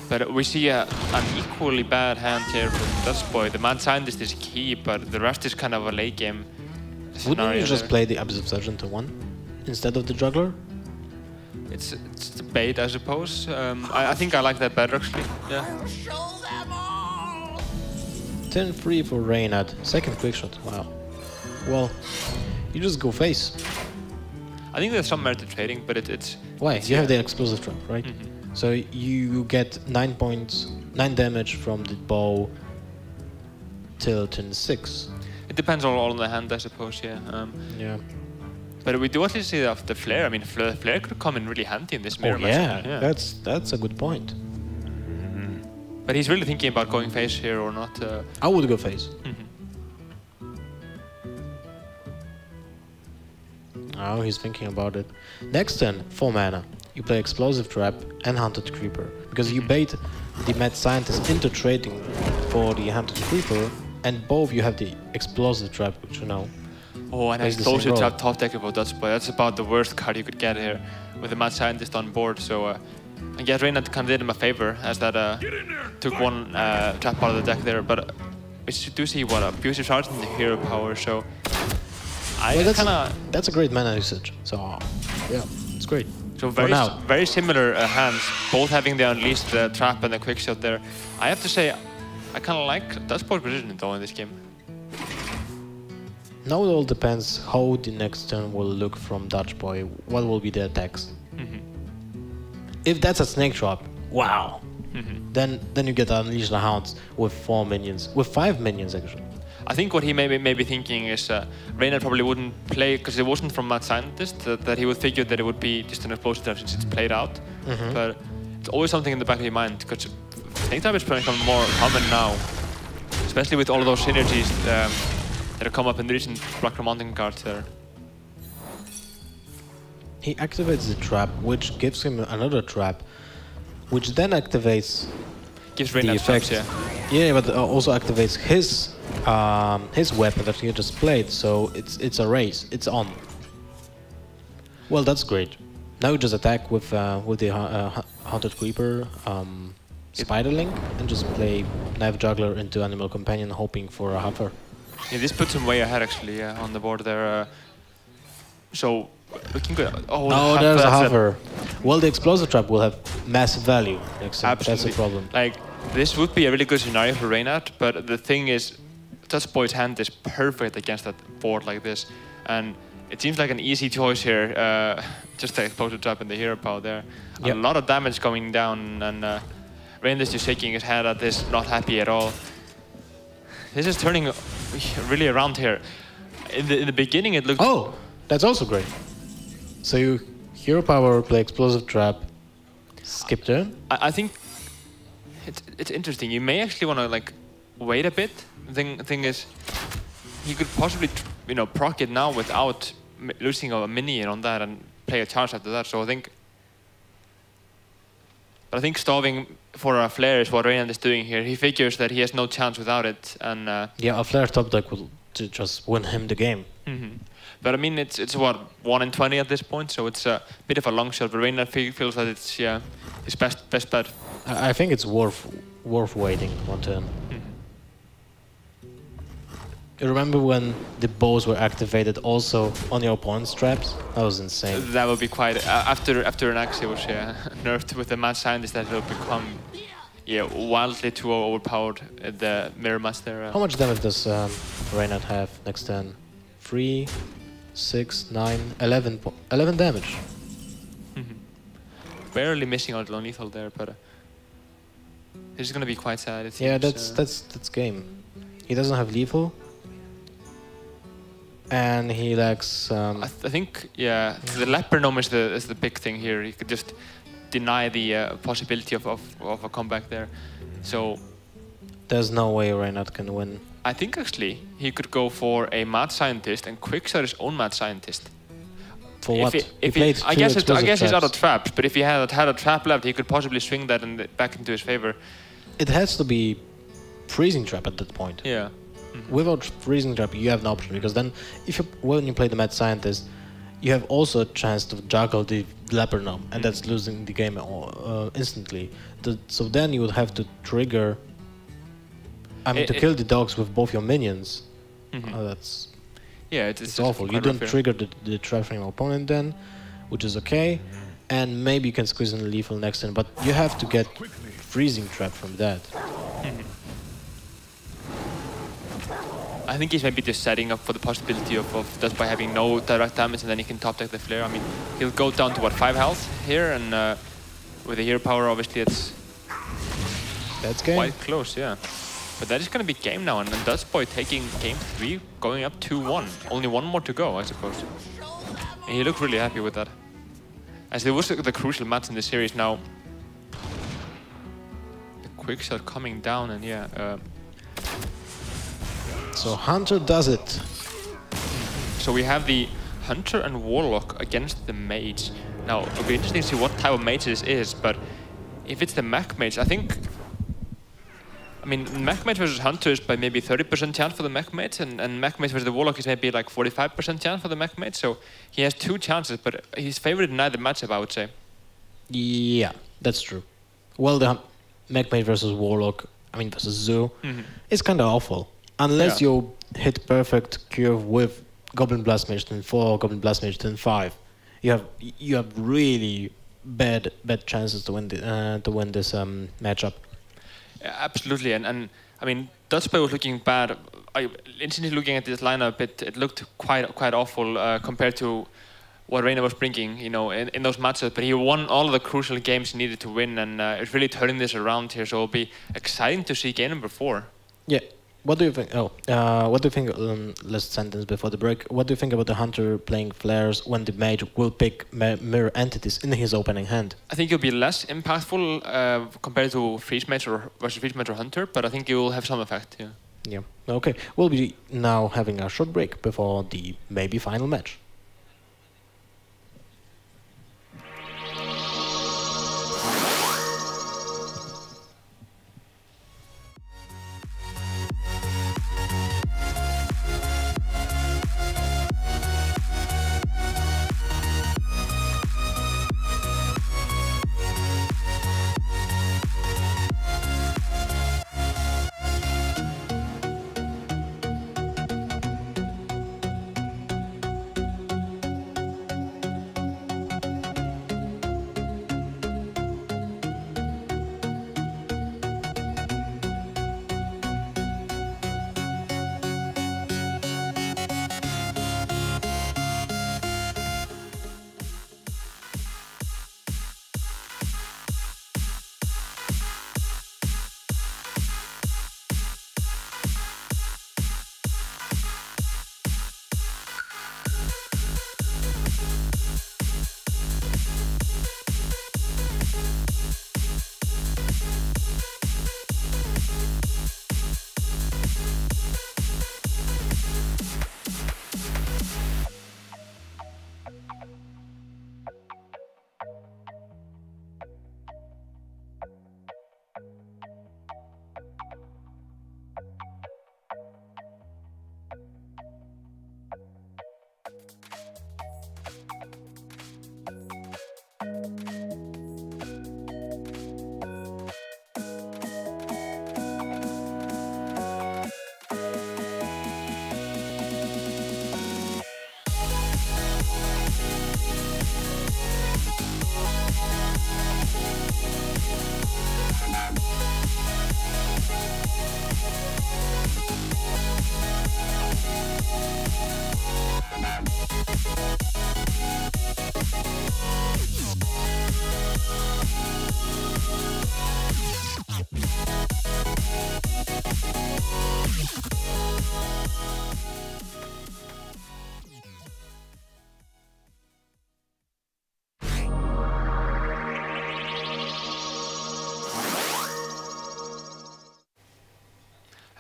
But we see an equally bad hand here from Dutchboy. The Mad Scientist is key, but the rest is kind of a late game scenario. Wouldn't you just play the Abusive Sergeant to 1 instead of the Juggler? It's the bait, I suppose. I think I like that better, actually. Yeah. 10-3 for Reynad. Second quickshot. Wow. Well, you just go face. I think there's some merit to trading, but it's... Why? You have the explosive trap, right? So you get 9 damage from the bow till turn 6. It depends all on the hand, I suppose, yeah. Yeah. But we do actually see the flare. I mean, flare could come in really handy in this mirror match. Yeah, that's a good point. But he's really thinking about going face here or not. I would go face. Oh, he's thinking about it. Next turn, 4 mana. You play Explosive Trap and Hunted Creeper. Because you bait the Mad Scientist into trading for the Hunted Creeper, and both you have the Explosive Trap, which you know. Oh, and Explosive Trap top deck about Dutchboy. That's about the worst card you could get here with the Mad Scientist on board. So, I guess Reynad kind of did him a favor as that took one trap out of the deck there. But we do see what Abusive Sergeant the hero power. So, that's a great mana usage. So, yeah, it's great. So very similar hands, both having the Unleashed trap and the quickshot there. I have to say, I kind of like Dutchboy's position though in this game. Now it all depends how the next turn will look from Dutchboy. What will be the attacks? If that's a snake trap, wow! Then you get Unleash the Hounds with 4 minions, with 5 minions actually. I think what he may be thinking is Reynad probably wouldn't play, because it wasn't from Mad Scientist, that he would figure that it would be just an explosive trap since it's played out. But it's always something in the back of your mind, because snake trap is becoming more common now, especially with all of those synergies that have come up in the recent Black Mountain cards there. He activates the trap, which gives him another trap, which then activates gives Reynad traps, yeah. Yeah, but also activates his weapon that he just played, so it's a race. It's on. Well, that's great. Now you just attack with the Haunted Creeper Spiderling and just play Knife Juggler into Animal Companion, hoping for a Huffer. Yeah, this puts him way ahead actually on the board there. So looking good. Oh, there's a Hover. Well, the Explosive Trap will have massive value next time. Absolutely. That's a problem. Like, this would be a really good scenario for Reynad, but the thing is, Dutchboy's hand is perfect against that board like this. And it seems like an easy choice here. Just the Explosive Trap and the Hero Power there. Yep. A lot of damage coming down, and Reynad is just shaking his head at this, not happy at all. This is turning really around here. In the beginning, it looked... Oh, that's also great. So you Hero Power, play Explosive Trap, skip turn. I think it's interesting. You may actually want to like wait a bit. Thing is, you could possibly proc it now without losing a minion on that and play a charge after that. So I think stalling for a flare is what Reynad is doing here. He figures that he has no chance without it, and yeah, a flare top deck will just win him the game. Mm-hmm. But I mean, it's what 1 in 20 at this point, so it's a bit of a long shot. But Reynad feels that it's his best bet. I think it's worth waiting 1 turn. Mm-hmm. You remember when the bows were activated also on your opponent's traps? That was insane. That would be quite after an axe was nerfed with the Mad Scientist, that will become wildly too overpowered at the mirror match there. How much damage does Reynad have next turn? 3, 6, 9, 11 damage. Barely missing out on lethal there, but this is gonna be quite sad. It Yeah, seems, that's game. He doesn't have lethal, and he lacks. I think the Leper Gnome is the big thing here. He could just deny the possibility of a comeback there. So there's no way Reynad can win. I think actually he could go for a Mad Scientist and quickstart his own Mad Scientist. For what? I guess he's out of traps, but if he had a trap left, he could possibly swing that back into his favor. It has to be freezing trap at that point. Yeah. Without freezing trap, you have an option, because then when you play the Mad Scientist, you have also a chance to juggle the Leper Gnome, and that's losing the game instantly. So then you would have to trigger. To kill the dogs with both your minions. That's it's awful. You don't trigger the trap from your opponent then, which is okay, and maybe you can squeeze in the lethal next turn, but you have to get freezing trap from that. I think he's maybe just setting up for the possibility of just by having no direct damage, and then he can top deck the flare. I mean, he'll go down to what, 5 health here, and with the hero power, obviously that's game. Quite close, yeah. But that is going to be game now, and Dutchboy taking game 3, going up 2-1. Only 1 more to go, I suppose. And he looked really happy with that. As it was the crucial match in the series now. The quick shot coming down, and so Hunter does it. So we have the Hunter and Warlock against the Mage. Now, it'll be interesting to see what type of Mage this is, but if it's the Mech Mage, I think... I mean, Mech Mage versus Hunter is by maybe 30% chance for the Mech Mage, and Mech Mage versus the Warlock is maybe like 45% chance for the Mech Mage, so he has 2 chances, but he's favored in either matchup, I would say. Yeah, that's true. Well, the Mech Mage versus Warlock, versus Zoo, is kind of awful. Unless you hit perfect curve with Goblin Blast Mage turn 4, Goblin Blast Mage turn 5, you have really bad chances to win this matchup. Absolutely, and I mean, Dutchboy was looking bad. Instantly looking at this lineup, it looked quite awful compared to what Reynad was bringing, in those matchups. But he won all of the crucial games he needed to win, and it's really turning this around here. So it'll be exciting to see game number 4. Yeah. What do you think? What do you think? Last sentence before the break. What do you think about the Hunter playing flares when the Mage will pick mirror entities in his opening hand? I think it'll be less impactful compared to Freeze Mage versus Freeze Mage or Hunter, but I think it will have some effect. Yeah. Yeah. Okay. We'll be now having a short break before the maybe final match.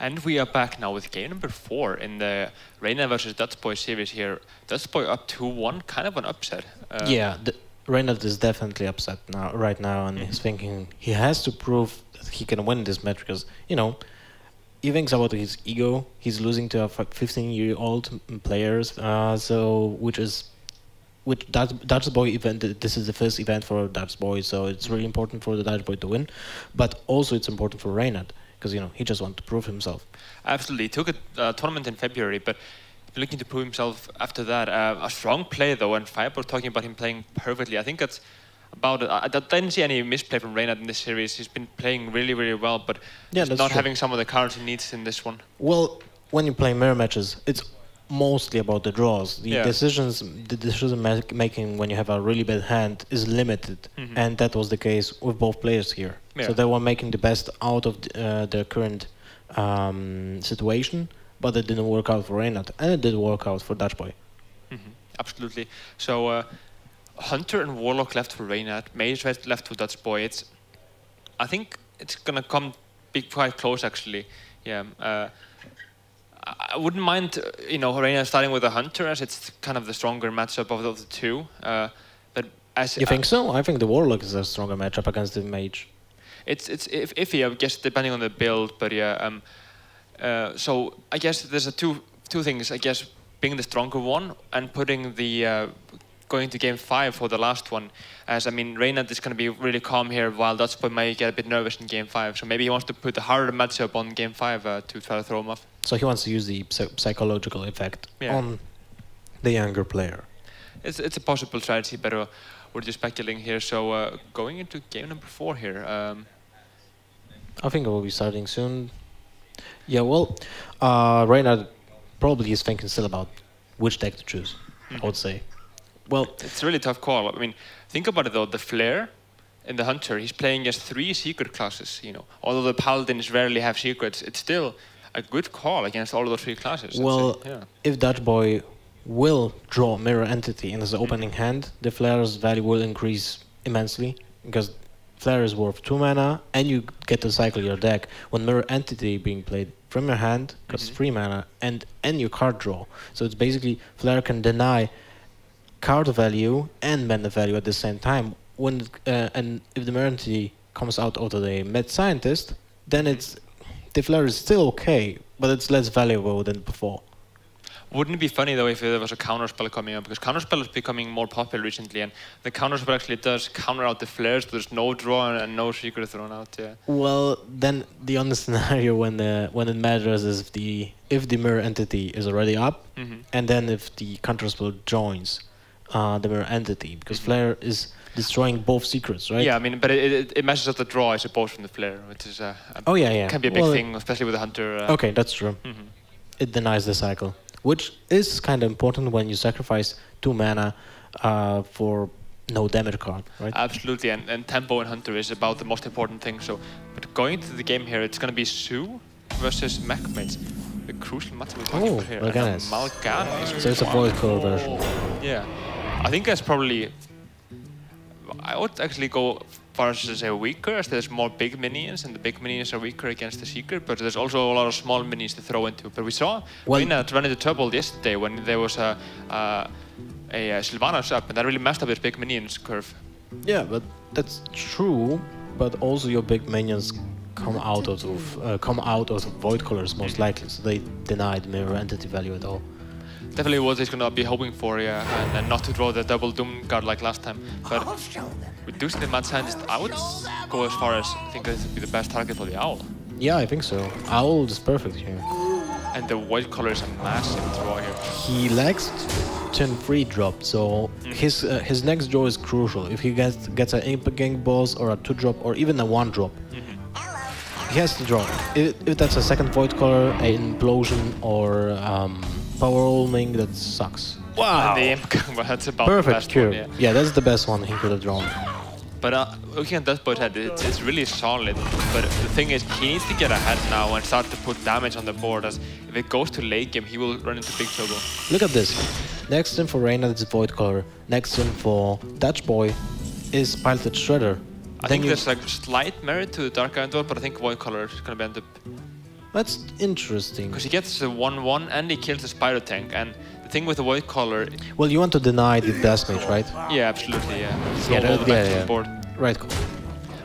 And we are back now with game number 4 in the Reynad versus Dutchboy series here. Dutchboy up 2-1, kind of an upset. Yeah, Reynad is definitely upset right now, and he's thinking he has to prove that he can win this match because, you know, he thinks about his ego. He's losing to 15-year-old players, which Dutchboy event. This is the first event for Dutchboy, so it's really important for the Dutchboy to win. But also it's important for Reynad because, you know, he just wants to prove himself. Absolutely, he took a tournament in February, but looking to prove himself after that. A strong play though, and Fireball talking about him playing perfectly. I think that's about it. I didn't see any misplay from Reynad in this series. He's been playing really, really well, but yeah, that's not true. having some of the cards he needs in this one. Well, when you play mirror matches, it's mostly about the draws. The decision making when you have a really bad hand is limited, and that was the case with both players here. Yeah. So they were making the best out of their current situation, but it didn't work out for Reynad, and it did work out for Dutchboy. Absolutely. So Hunter and Warlock left for Reynad, Mage left for Dutchboy. I think it's gonna be quite close actually. Yeah. I wouldn't mind, you know, Reynad starting with a Hunter, as it's kind of the stronger matchup of the two. But as you think so? I think the Warlock is a stronger matchup against the Mage. It's iffy, I guess, depending on the build. But yeah, so I guess there's two things. I guess being the stronger one and putting the going to game 5 for the last one. As I mean, Reynad is going to be really calm here, while Dutchboy might get a bit nervous in game 5. So maybe he wants to put the harder matchup on game 5 to try to throw him off. So he wants to use the psychological effect on the younger player. It's a possible strategy, but we're just speculating here. So going into game number 4 here. I think it will be starting soon. Yeah, well, Reynad probably is thinking still about which deck to choose, I would say. Well, it's a really tough call. I mean, think about it though. The Flare and the Hunter, he's playing against 3 secret classes. You know, although the Paladins rarely have secrets, it's still a good call against all of those 3 classes. Well, if Dutchboy will draw Mirror Entity in his opening hand, the Flare's value will increase immensely because Flare is worth 2 mana, and you get to cycle your deck when Mirror Entity being played from your hand costs 3 mana and your card draw. So it's basically Flare can deny card value and mana value at the same time. When and if the Mirror Entity comes out of the Mad Scientist, then the Flare is still okay, but it's less valuable than before. Wouldn't it be funny though if there was a counterspell coming up? Because counterspell is becoming more popular recently, and the counterspell actually does counter out the flares. There's no draw and no secret thrown out. Yeah. Well, then the only scenario when it matters is if the Mirror Entity is already up, and then if the counterspell joins the Mirror Entity, because Flare is destroying both secrets, right? Yeah, I mean, but it messes up the draw, I suppose, from the Flare, which is can be a big thing, especially with the Hunter. Okay, that's true. It denies the cycle, which is kind of important when you sacrifice 2 mana for no damage card, right? Absolutely, and tempo in Hunter is about the most important thing. So, but going into the game here, it's going to be Sue versus Mechmates. The crucial matchup we're talking about here. Mal'Ganis. So it's a void color version. Yeah, I think that's probably. I would actually go far as to say weaker, as there's more big minions, and the big minions are weaker against the secret, but there's also a lot of small minions to throw into. But we saw Reynad run into trouble yesterday when there was a Sylvanas up, and that really messed up his big minions curve. Yeah, but that's true, but also your big minions come out of void colors most likely, so they denied Mirror Entity value at all. Definitely what he's going to be hoping for, yeah, and not to draw the double Doom card like last time. But reducing the Mad Scientist, I would go as far as I think this would be the best target for the Owl. Yeah, I think so. Owl is perfect here. And the white color is a massive draw here. He lacks turn 3 drop, so his next draw is crucial. If he gets an Imp Gang Boss or a 2-drop or even a 1-drop, he has to draw. If that's a second void color, an Implosion or Power Olming, that sucks. Wow! And the Imp Gang, but that's about perfect the best cure. one, yeah, that's the best one he could have drawn. But looking at Dutchboy's head, it's really solid. But the thing is, he needs to get ahead now and start to put damage on the board, as if it goes to late game, he will run into big trouble. Look at this. Next turn for Reynad is void color. Next turn for Dutchboy is Piloted Shredder. I think there's like slight merit to the Dark Iron Dwarf, but I think void color is going to end up That's interesting. Because he gets a 1/1 and he kills the Spider Tank. And the thing with the white color... Well, you want to deny the Blast Mage, right? Yeah, absolutely, yeah. Yeah, Throw all the back to yeah. the board. Right.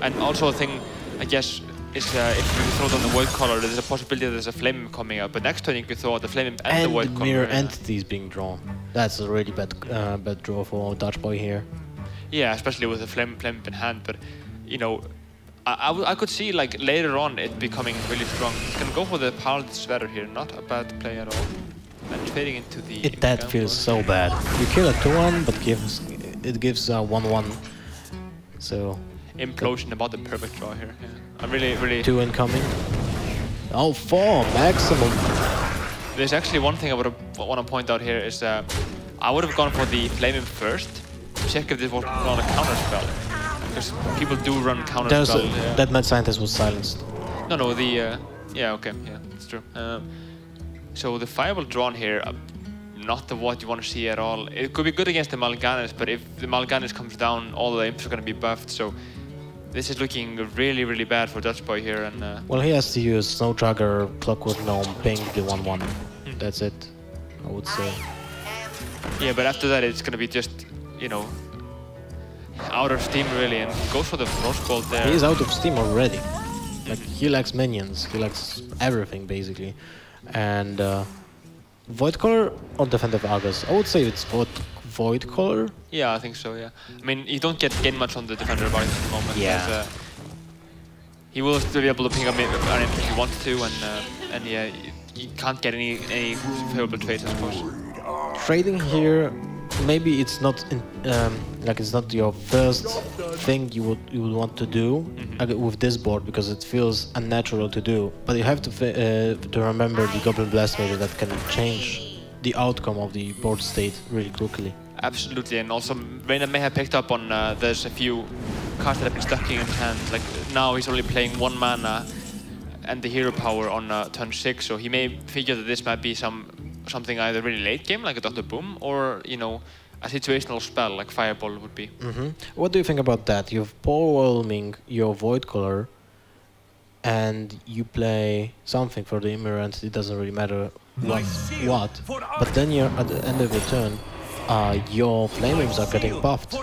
And also a thing, I guess, is if you throw down the white color, there's a possibility that there's a flame imp coming up. But next turn you could throw out the flame imp and the white color. Mirror entities being drawn. That's a really bad draw for Dutchboy here. Yeah, especially with the flame imp in hand. But, you know, I could see like later on it becoming really strong. He's gonna go for the Paladin Sweater here, not a bad play at all. And trading into the... That feels so bad. You kill a 2-1, but it gives 1-1. So... Implosion, about the perfect draw here. Yeah. I'm really... 2 incoming. Oh, 4 maximum. There's actually one thing I want to point out here is I would have gone for the Flame Imp first. Check if this was on a counter spell. Because people do run counter spell. That Mad Scientist was silenced. No, the... yeah, okay, yeah, that's true. So the Fireball drawn here, not what you want to see at all. It could be good against the Mal'Ganis, but if the Mal'Ganis comes down, all the imps are going to be buffed. So this is looking really, really bad for Dutchboy here. And well, he has to use Snow Trugger, Clockwork Gnome, ping the 1/1. That's it, I would say. Yeah, but after that, it's going to be just, you know, out of steam really, and goes for the Frost Bolt there. He is out of steam already. Like, he lacks minions, he lacks everything basically. And Void Color or Defensive Argus? I would say it's Void Color. Yeah, I think so, yeah. I mean, you don't gain much on the Defender of Argus at the moment. Yeah. He will still be able to pick up an imp if he wants to, and yeah, you can't get any favorable trades, I suppose. Trading here, maybe it's not like it's not your first thing you would want to do with this board, because it feels unnatural to do. But you have to remember the Goblin Blast Mage that can change the outcome of the board state really quickly. Absolutely, and also Reynad may have picked up on there's a few cards that have been stuck in his hand. Like now he's only playing 1 mana and the hero power on turn 6, so he may figure that this might be something either really late game like a Dr. Boom, or you know, a situational spell like Fireball would be. What do you think about that? You're overwhelming your Void Color and you play something for the Immerant, it doesn't really matter what, but then you're at the end of your turn, your Flame Imps are getting buffed.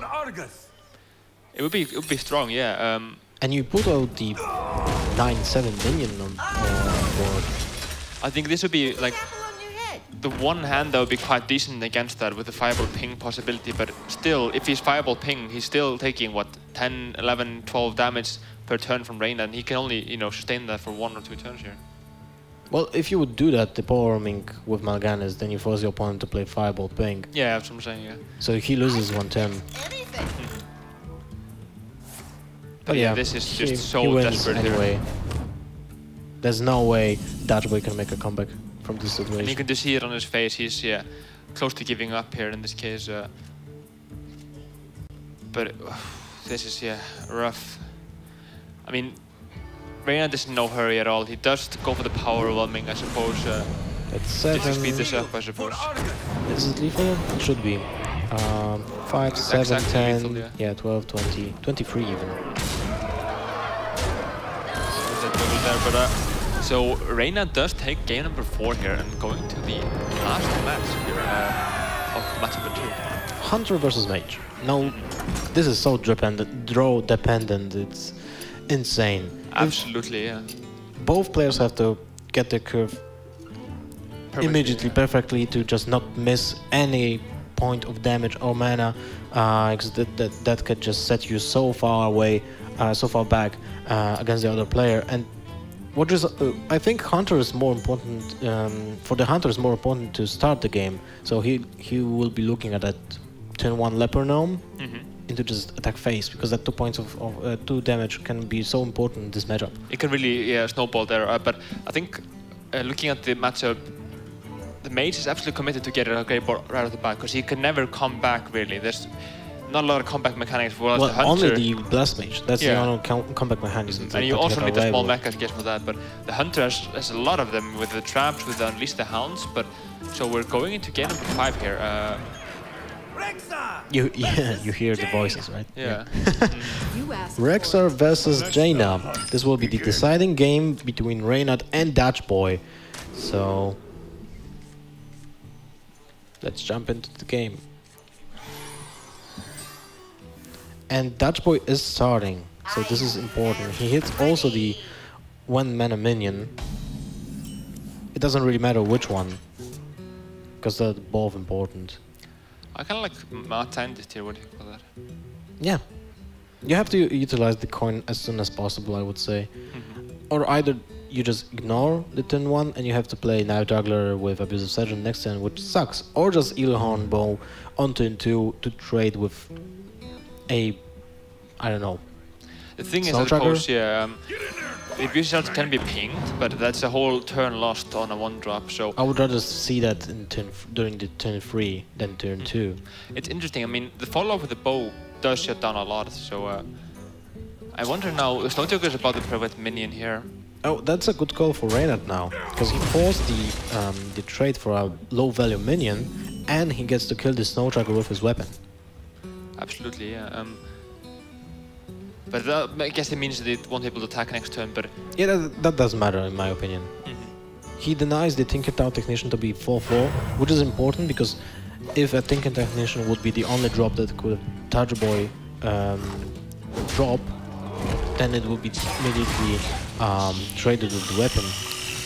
It would be strong, yeah. And you put out the 9/7 minion on board. I think this would be like the one hand that would be quite decent against that with the Fireball Ping possibility, but still, if he's Fireball Ping, he's still taking, what, 10, 11, 12 damage per turn from Reynad, and he can only, you know, sustain that for 1 or 2 turns here. Well, if you would do that, the Power Mink with Mal'Ganis, then you force your opponent to play Fireball Ping. Yeah, that's what I'm saying, yeah. So he loses 1 turn. But yeah, this is just so he wins desperate anyway. here. There's no way Dutchboy can make a comeback from this situation. And you can just see it on his face. He's close to giving up here in this case. But this is rough. I mean, Reynad is in no hurry at all. He does go for the power overwhelming, I suppose. It's 7. Just to speed this up, I suppose. Is it lethal? It should be. 5, 7, exactly 10, lethal, yeah. 12, 20, 23 even. But so Reynad does take game number 4 here and going to the last match here of match number 2. Hunter versus Mage. Now, this is so draw dependent. It's insane. Absolutely, yeah. Both players have to get their curve immediately, perfectly, to just not miss any point of damage or mana, because that could just set you so far away, so far back against the other player. And what is I think Hunter is more important. For the Hunter, is more important to start the game. So he will be looking at that turn 1 Leper Gnome into just attack phase, because that 2 points of 2 damage can be so important in this matchup. It can really snowball there. But I think looking at the matchup, the Mage is absolutely committed to get a great board right off the bat, because he can never come back really. There's not a lot of comeback mechanics for the Hunter. Only the Blast Mage. That's the only comeback mechanism. And you also need the small mechas, I guess, for that. But the Hunter has a lot of them with the traps, with the Unleash the Hounds. But so we're going into game number 5 here. You hear the voices, right? Yeah. Rexar versus Jaina. This will be the deciding game between Reynad and Dutchboy. So let's jump into the game. And Dutchboy is starting, so this is important. He hits also the 1-mana minion. It doesn't really matter which one, because they're both important. I kind of like Mad Scientist here. What do you call that? Yeah. You have to utilize the coin as soon as possible, I would say. Or either you just ignore the turn 1 and you have to play Knife Juggler with Abusive Sergeant next turn, which sucks. Or just Eelhorn Bow on turn 2 to trade with a, I don't know. The thing is, Snow I suppose, yeah, the Abusive Sergeant can be pinged, but that's a whole turn lost on a 1-drop, so... I would rather see that in during the turn 3 than turn 2. It's interesting, I mean, the follow-up with the bow does shut down a lot, so... I wonder now, Snowjoker is about to prevent minion here. Oh, that's a good call for Reynad now, because he forced the trade for a low-value minion, and he gets to kill the Snowjugger with his weapon. Absolutely, yeah. But that, I guess it means that it won't be able to attack next turn, but... Yeah, that doesn't matter in my opinion. He denies the Tinkertown Technician to be 4/4, which is important because if a Tinker Technician would be the only drop that could Dutchboy drop, then it would be immediately traded with the weapon.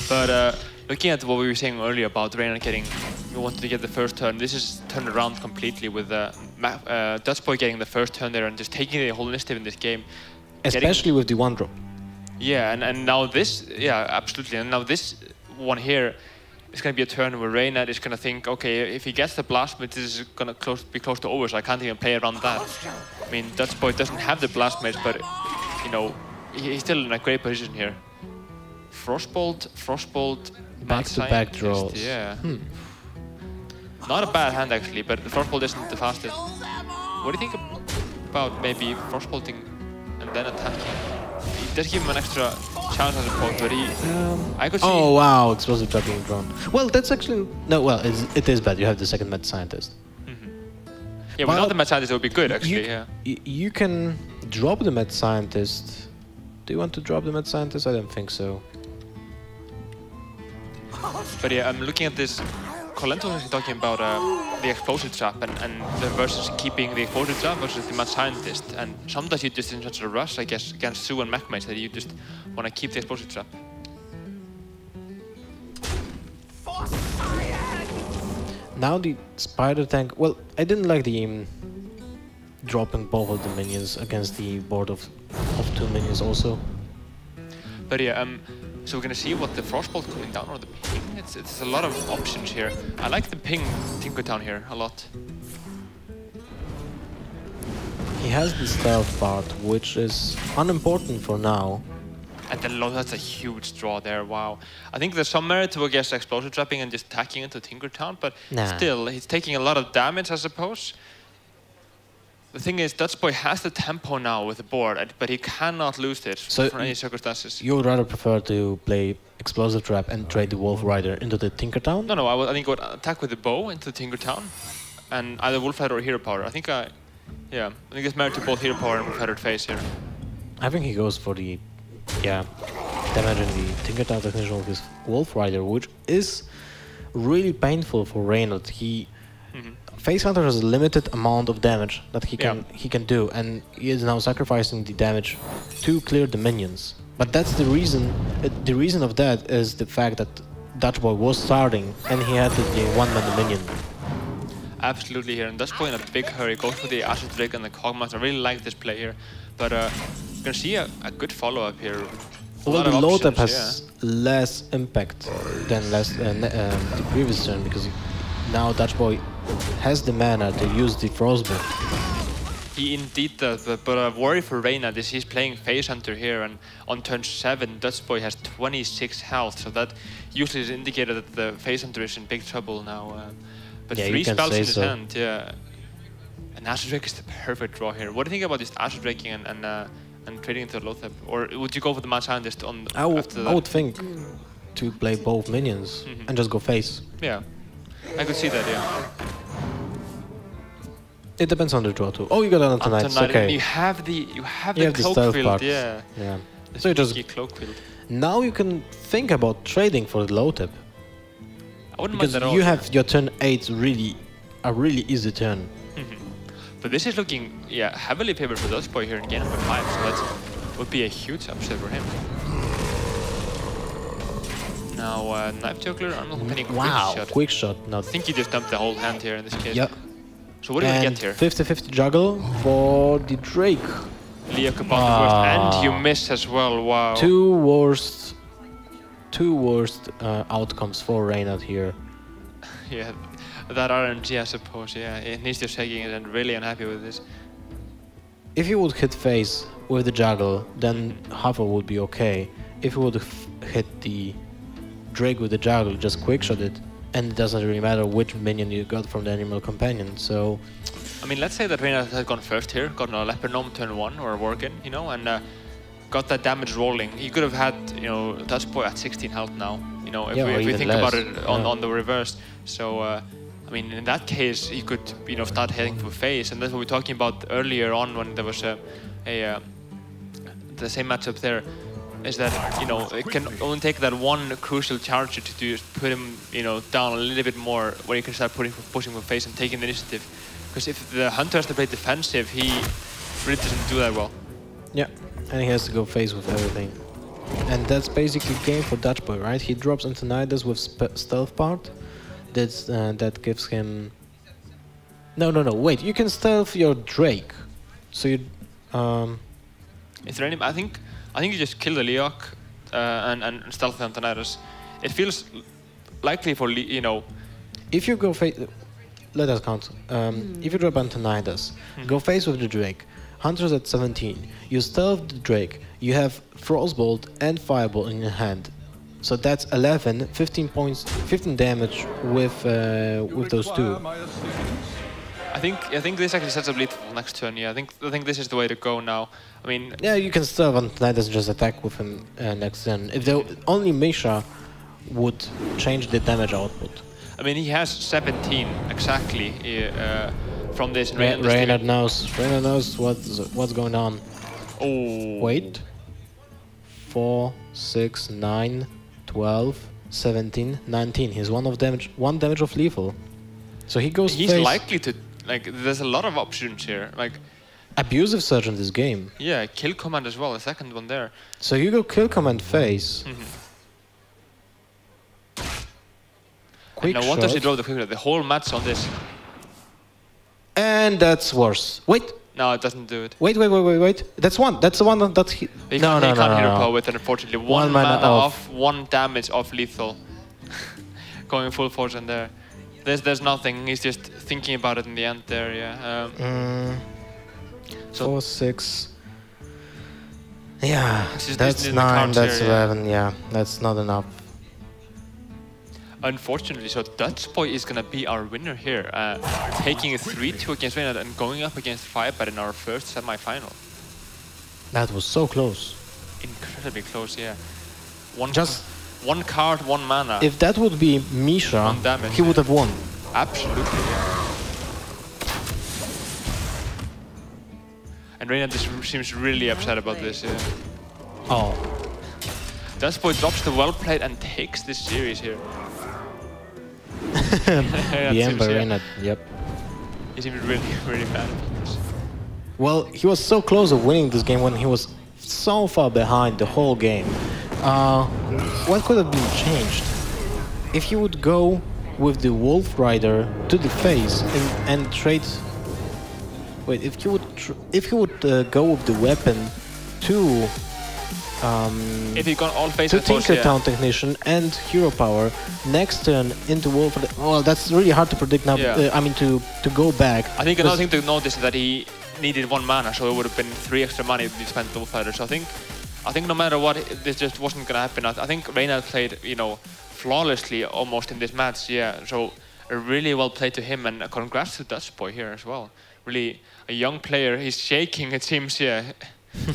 But looking at what we were saying earlier about Reynad getting, we wanted to get the first turn, this is turned around completely with Dutchboy getting the first turn there and just taking the whole initiative in this game. Especially with the 1-drop. Yeah, and now this, yeah, absolutely. And now this one here is going to be a turn where Reynad is going to think, okay, if he gets the Blast Mage, this is going to be close to over, so I can't even play around that. I mean, Dutchboy doesn't have the Blast Mage, but, you know, he's still in a great position here. Frostbolt, Back-to-back draws. Yeah. Not a bad hand, actually, but the Frostbolt isn't the fastest. What do you think about maybe Frostbolting and then attacking? It does give him an extra chance as a point, but I could see... Oh wow, Explosive Trap being drawn. Well, that's actually... No, well, it is bad. You have the second Mad Scientist. Yeah, without the Mad Scientist, it would be good, actually, yeah. You can drop the Mad Scientist. Do you want to drop the Mad Scientist? I don't think so. But yeah, I'm looking at this... Colento is talking about the Explosive Trap and the versus keeping the Explosive Trap versus the Mad Scientist. And sometimes you just in such a rush, I guess, against Sue and Mech Mage that you just want to keep the Explosive Trap. Now the Spider Tank... Well, I didn't like the dropping both of the minions against the board of 2 minions also. But yeah, so we're gonna see what the Frostbolt coming down or the ping. It's a lot of options here. I like the ping Tinkertown here a lot. He has the stealth part, which is unimportant for now. And then that's a huge draw there, wow. I think there's some merit to, I guess, Explosive Trapping and just attacking into Tinkertown, but still, he's taking a lot of damage, I suppose. The thing is, Dutchboy has the tempo now with the board, but he cannot lose it for any circumstances. You would rather prefer to play Explosive Trap and trade the Wolf Rider into the Tinkertown? No, I think I would attack with the bow into Tinkertown, and either Wolf Rider or Hero Power. I think there's merit to both Hero Power and Wolf Rider face here. I think he goes for the, damaging the Tinkertown Technician with his Wolf Rider, which is really painful for Reynad. Face Hunter has a limited amount of damage that he can do, and he is now sacrificing the damage to clear the minions. But that's the reason. The reason of that is the fact that Dutchboy was starting and he had the 1-man minion. Absolutely here, and Dutchboy in a big hurry goes for the Acid Drake and the Cogmaster. I really like this play here, but we're gonna see a good follow-up here. Well, the low tap has less impact than the previous turn because now Dutchboy has the mana to use the Frostbolt. He indeed does, but a worry for Reynad is he's playing Face Hunter here, and on turn 7, Dutchboy has 26 health, so that usually is an indicator that the Face Hunter is in big trouble now. But 3 spells in his hand, and Acid Drake is the perfect draw here. What do you think about this Acid Draking and trading into low tap? Or would you go for the Mad Scientist on after that? I would think to play both minions and just go face. Yeah, I could see that, It depends on the draw too. Oh, you got on tonight. Okay. You have the cloak stealth field, part. yeah. Yeah. The So you just cloak field. now you can think about trading for the low tip I wouldn't because mind that at all. you have your turn 8 a really easy turn. But this is looking heavily favored for Dutchboy here in game number 5, so that would be a huge upset for him. Now knife juggler, I'm not getting Wow, quick shot. quick shot. Now I think he just dumped the whole hand here in this case. yeah. So what do we And get here? 50-50 juggle for the Drake. Leo Cabot the worst, and you miss as well. Wow. Two worst outcomes for Reynad here. Yeah, that RNG, I suppose. Yeah, he's just taking it and really unhappy with this. If you would hit face with the juggle, then Huffer would be okay. If you would hit the Drake with the juggle, just quick shot it, and it doesn't really matter which minion you got from the animal companion. So, I mean, let's say that Reynad had gone first here, gotten a Leper Gnome turn 1 or a Worgen, you know, and got that damage rolling. He could have had, you know, Dutchboy at 16 health now, you know, if we think about it on the reverse. So, I mean, in that case, he could, you know, start heading for face, and that's what we were talking about earlier on when there was the same matchup there. Is that, you know, it can only take that one crucial charger to just put him, you know, down a little bit more, where you can start pushing for face and taking the initiative. Because if the hunter has to play defensive, he really doesn't do that well. yeah, and he has to go face with everything. And that's basically game for Dutchboy, right? He drops Antonidas with stealth part. That gives him... No, wait, you can stealth your Drake. So you... Is there any... I think you just kill the Leok and stealth the Antonidas. It feels likely for, you know... If you go face... Let us count. If you drop Antonidas, go face with the Drake. Hunter's at 17. You stealth the Drake. You have Frostbolt and Fireball in your hand. So that's 11, 15 points, 15 damage with those two. I think this actually sets up lead for next turn. Yeah, I think this is the way to go now. I mean, yeah, you can stealth Antonidas and just attack with him next turn. If the only Misha would change the damage output. I mean, he has 17 exactly from this. Reynad knows what's going on. Oh. Wait. 4, 6, 9, 12, 17, 19. He's one damage of lethal. So he goes He's face. likely to, like, there's a lot of options here. Like, Abusive Surge in this game. yeah, kill command as well, the second one there. So you go kill command face. Quick now, shot. what does he draw the quick shot? The whole match on this. And that's worse. Wait. No, it doesn't do it. Wait. That's one. That's the one that he... He can't hero power with it, unfortunately. One mana off, 1 damage of lethal. Going full force in there. There's nothing. He's just thinking about it in the end there, yeah. So 4, 6... Yeah, just that's in the 9, cards that's here, yeah. 11, yeah. That's not enough. Unfortunately, so Dutchboy is gonna be our winner here, taking a 3-2 against Reynad and going up against Firebird in our first semi-final. That was so close. Incredibly close, yeah. One card, 1 mana. If that would be Misha, One damage, he would have won. Absolutely, yeah. And Reynad seems really upset about this, yeah. Oh. Dutchboy drops the well played and takes this series here. The Ember Reynad, yep. He seems really, really bad at this. Well, he was so close of winning this game when he was so far behind the whole game. What could have been changed? If he would go with the Wolf Rider to the face and trade... Wait, if he would go with the weapon to... if he got all face to Tinkertown Technician and Hero Power next turn into Wolf. Well, that's really hard to predict now. Yeah. I mean, to go back. I think another thing to notice is that he needed 1 mana, so it would have been 3 extra money if he spent Wolf Rider. So I think no matter what, this just wasn't gonna happen. I think Reynad played, you know, flawlessly almost in this match. Yeah, so really well played to him, and congrats to Dutchboy here as well. Really a young player. He's shaking, it seems. Yeah.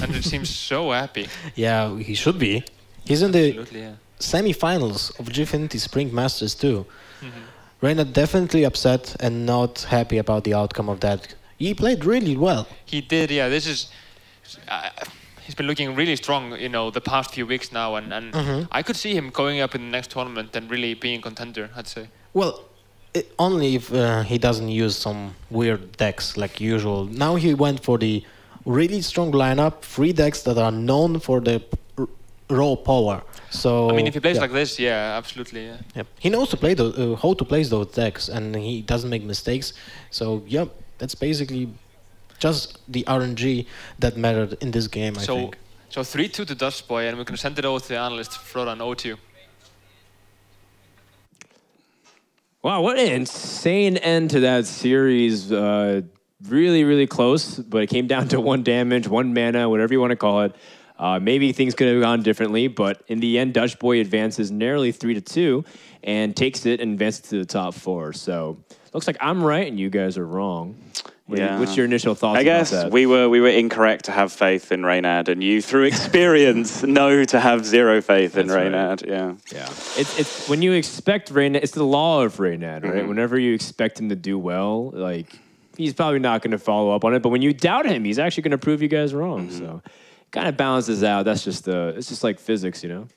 And it seems so happy. Yeah, he should be. He's in the semi-finals of Gfinity Spring Masters too. Reynad definitely upset and not happy about the outcome of that He played really well. He did, yeah. This is... he's been looking really strong, you know, the past few weeks now, and I could see him going up in the next tournament and really being a contender, I'd say. Well, only if he doesn't use some weird decks like usual. Now he went for the really strong lineup, 3 decks that are known for the raw power. So I mean, if he plays like this, yeah, absolutely. Yeah. Yep. He knows to play how to place those decks, and he doesn't make mistakes. So yeah, that's basically just the RNG that mattered in this game, I think. So 3-2 to Dutchboy, and we can send it over to the analyst, Frodan, over to you. Wow, what an insane end to that series. Really, really close, but it came down to 1 damage, 1 mana, whatever you want to call it. Maybe things could have gone differently, but in the end, Dutchboy advances narrowly 3-2 and takes it and advances to the top 4. So looks like I'm right and you guys are wrong. What's your initial thoughts? I guess about that? we were incorrect to have faith in Reynad, and you, through experience, know to have 0 faith in Reynad. Right. Yeah. It's when you expect Reynad. It's the law of Reynad, right? Whenever you expect him to do well, like he's probably not going to follow up on it. But when you doubt him, he's actually going to prove you guys wrong. So it kind of balances out. That's just it's just like physics, you know.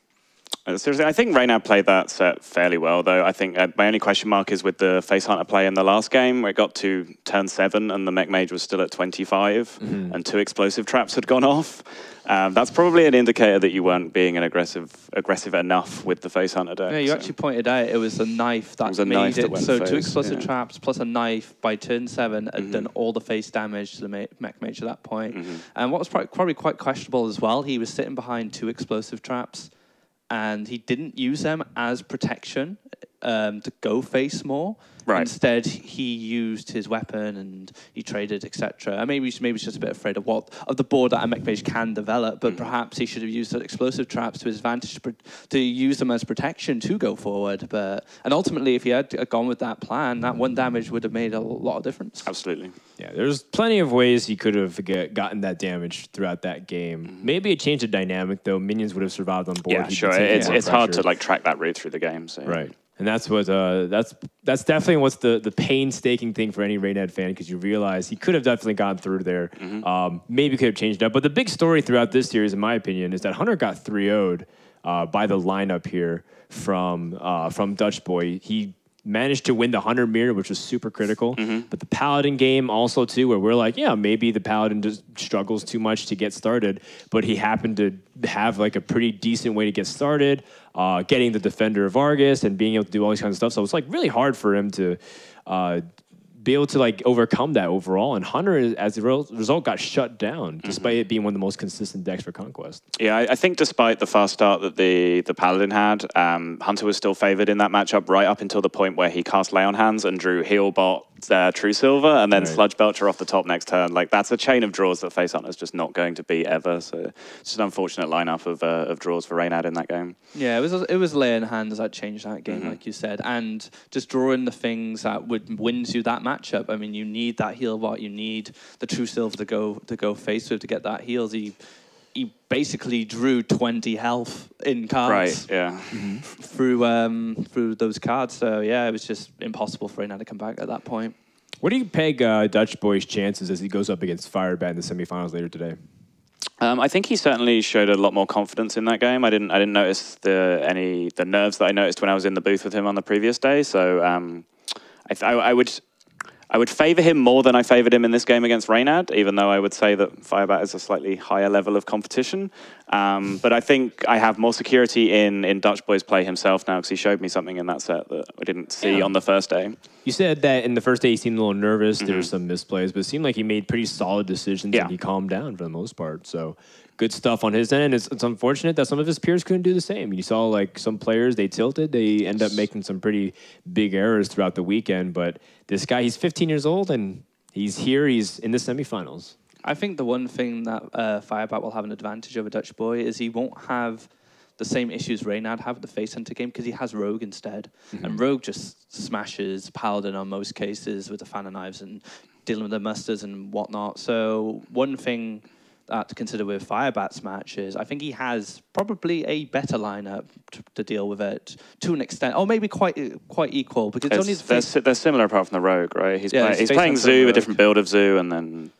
Seriously, I think Reynad played that set fairly well, though. I think my only question mark is with the Face Hunter play in the last game, where it got to turn 7 and the Mech Mage was still at 25 and 2 explosive traps had gone off. That's probably an indicator that you weren't being aggressive enough with the Face Hunter deck. Yeah, you actually pointed out it was a knife that made it. So 2 explosive traps plus a knife by turn 7 had done all the face damage to the Mech Mage at that point. And what was probably quite questionable as well, he was sitting behind 2 explosive traps, and he didn't use them as protection to go face more. Right. Instead, he used his weapon and he traded, etc. Maybe he's just a bit afraid of the board that a Mech Mage can develop, but perhaps he should have used the explosive traps to his advantage to use them as protection to go forward. And ultimately, if he had gone with that plan, that 1 damage would have made a lot of difference. Absolutely. Yeah, there's plenty of ways he could have gotten that damage throughout that game. Maybe it changed the dynamic, though. Minions would have survived on board. Yeah, sure. It's hard to like track that route through the game. So. Right. And that's what that's definitely what's the painstaking thing for any Reynad fan, because you realize he could have definitely gone through there. Maybe could have changed up. But the big story throughout this series, in my opinion, is that Hunter got 3-0'd by the lineup here from Dutchboy. He managed to win the Hunter mirror, which was super critical. But the Paladin game also too, where we're like, yeah, maybe the Paladin just struggles too much to get started, but he happened to have like a pretty decent way to get started, getting the Defender of Argus and being able to do all these kinds of stuff. So it's like really hard for him to be able to like overcome that overall. And Hunter, as a result, got shut down, despite it being one of the most consistent decks for Conquest. Yeah, I think despite the fast start that the Paladin had, Hunter was still favored in that matchup right up until the point where he cast Lay on Hands and drew Healbot, True Silver, and then Sludge Belcher off the top next turn. Like, that's a chain of draws that Face Hunter's just not going to beat ever. So it's just an unfortunate lineup of draws for Reynad in that game. Yeah, it was Lay on Hands that changed that game, like you said, and just drawing the things that would wins you that matchup. I mean, you need that Healbot, you need the True Silver to go face with to get that heals. He basically drew 20 health in cards, through those cards. So yeah, it was just impossible for Reynad to come back at that point. What do you peg Dutchboy's chances as he goes up against Firebat in the semifinals later today? I think he certainly showed a lot more confidence in that game. I didn't notice the nerves that I noticed when I was in the booth with him on the previous day. So I would favour him more than I favoured him in this game against Reynad, even though I would say that Firebat is a slightly higher level of competition. But I think I have more security in Dutchboy's play himself now, because he showed me something in that set that I didn't see on the first day. You said that in the first day he seemed a little nervous. There were some misplays, but it seemed like he made pretty solid decisions and he calmed down for the most part. So good stuff on his end. It's unfortunate that some of his peers couldn't do the same. You saw like some players, they tilted. They end up making some pretty big errors throughout the weekend. But this guy, he's 15 years old, and he's here. He's in the semifinals. I think the one thing that Firebat will have an advantage over Dutchboy is he won't have the same issues Reynad have with the Face Hunter game, because he has Rogue instead. And Rogue just smashes Paladin on most cases with the Fan of Knives and dealing with the musters and whatnot. So one thing to consider with Firebat's match is I think he has probably a better lineup to deal with it to an extent, or maybe quite equal because they're similar apart from the rogue, right? He's playing Zoo, a different build of Zoo, and then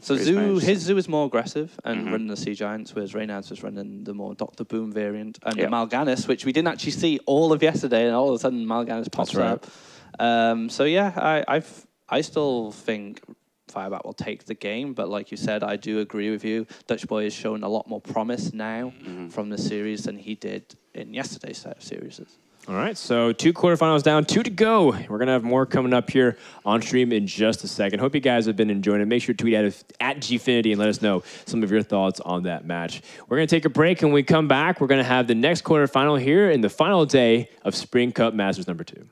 So his Zoo is more aggressive and running the Sea Giants, whereas Reynad's was running the more Dr. Boom variant and the Mal'Ganis, which we didn't actually see all of yesterday, and all of a sudden Mal'Ganis pops up. So yeah, I still think Firebat will take the game, but like you said, I do agree with you. Dutchboy is showing a lot more promise now from the series than he did in yesterday's set of series. All right, so 2 quarterfinals down, 2 to go. We're going to have more coming up here on stream in just a second. Hope you guys have been enjoying it. Make sure to tweet at Gfinity and let us know some of your thoughts on that match. We're going to take a break, and when we come back, we're going to have the next quarterfinal here in the final day of Spring Cup Masters #2.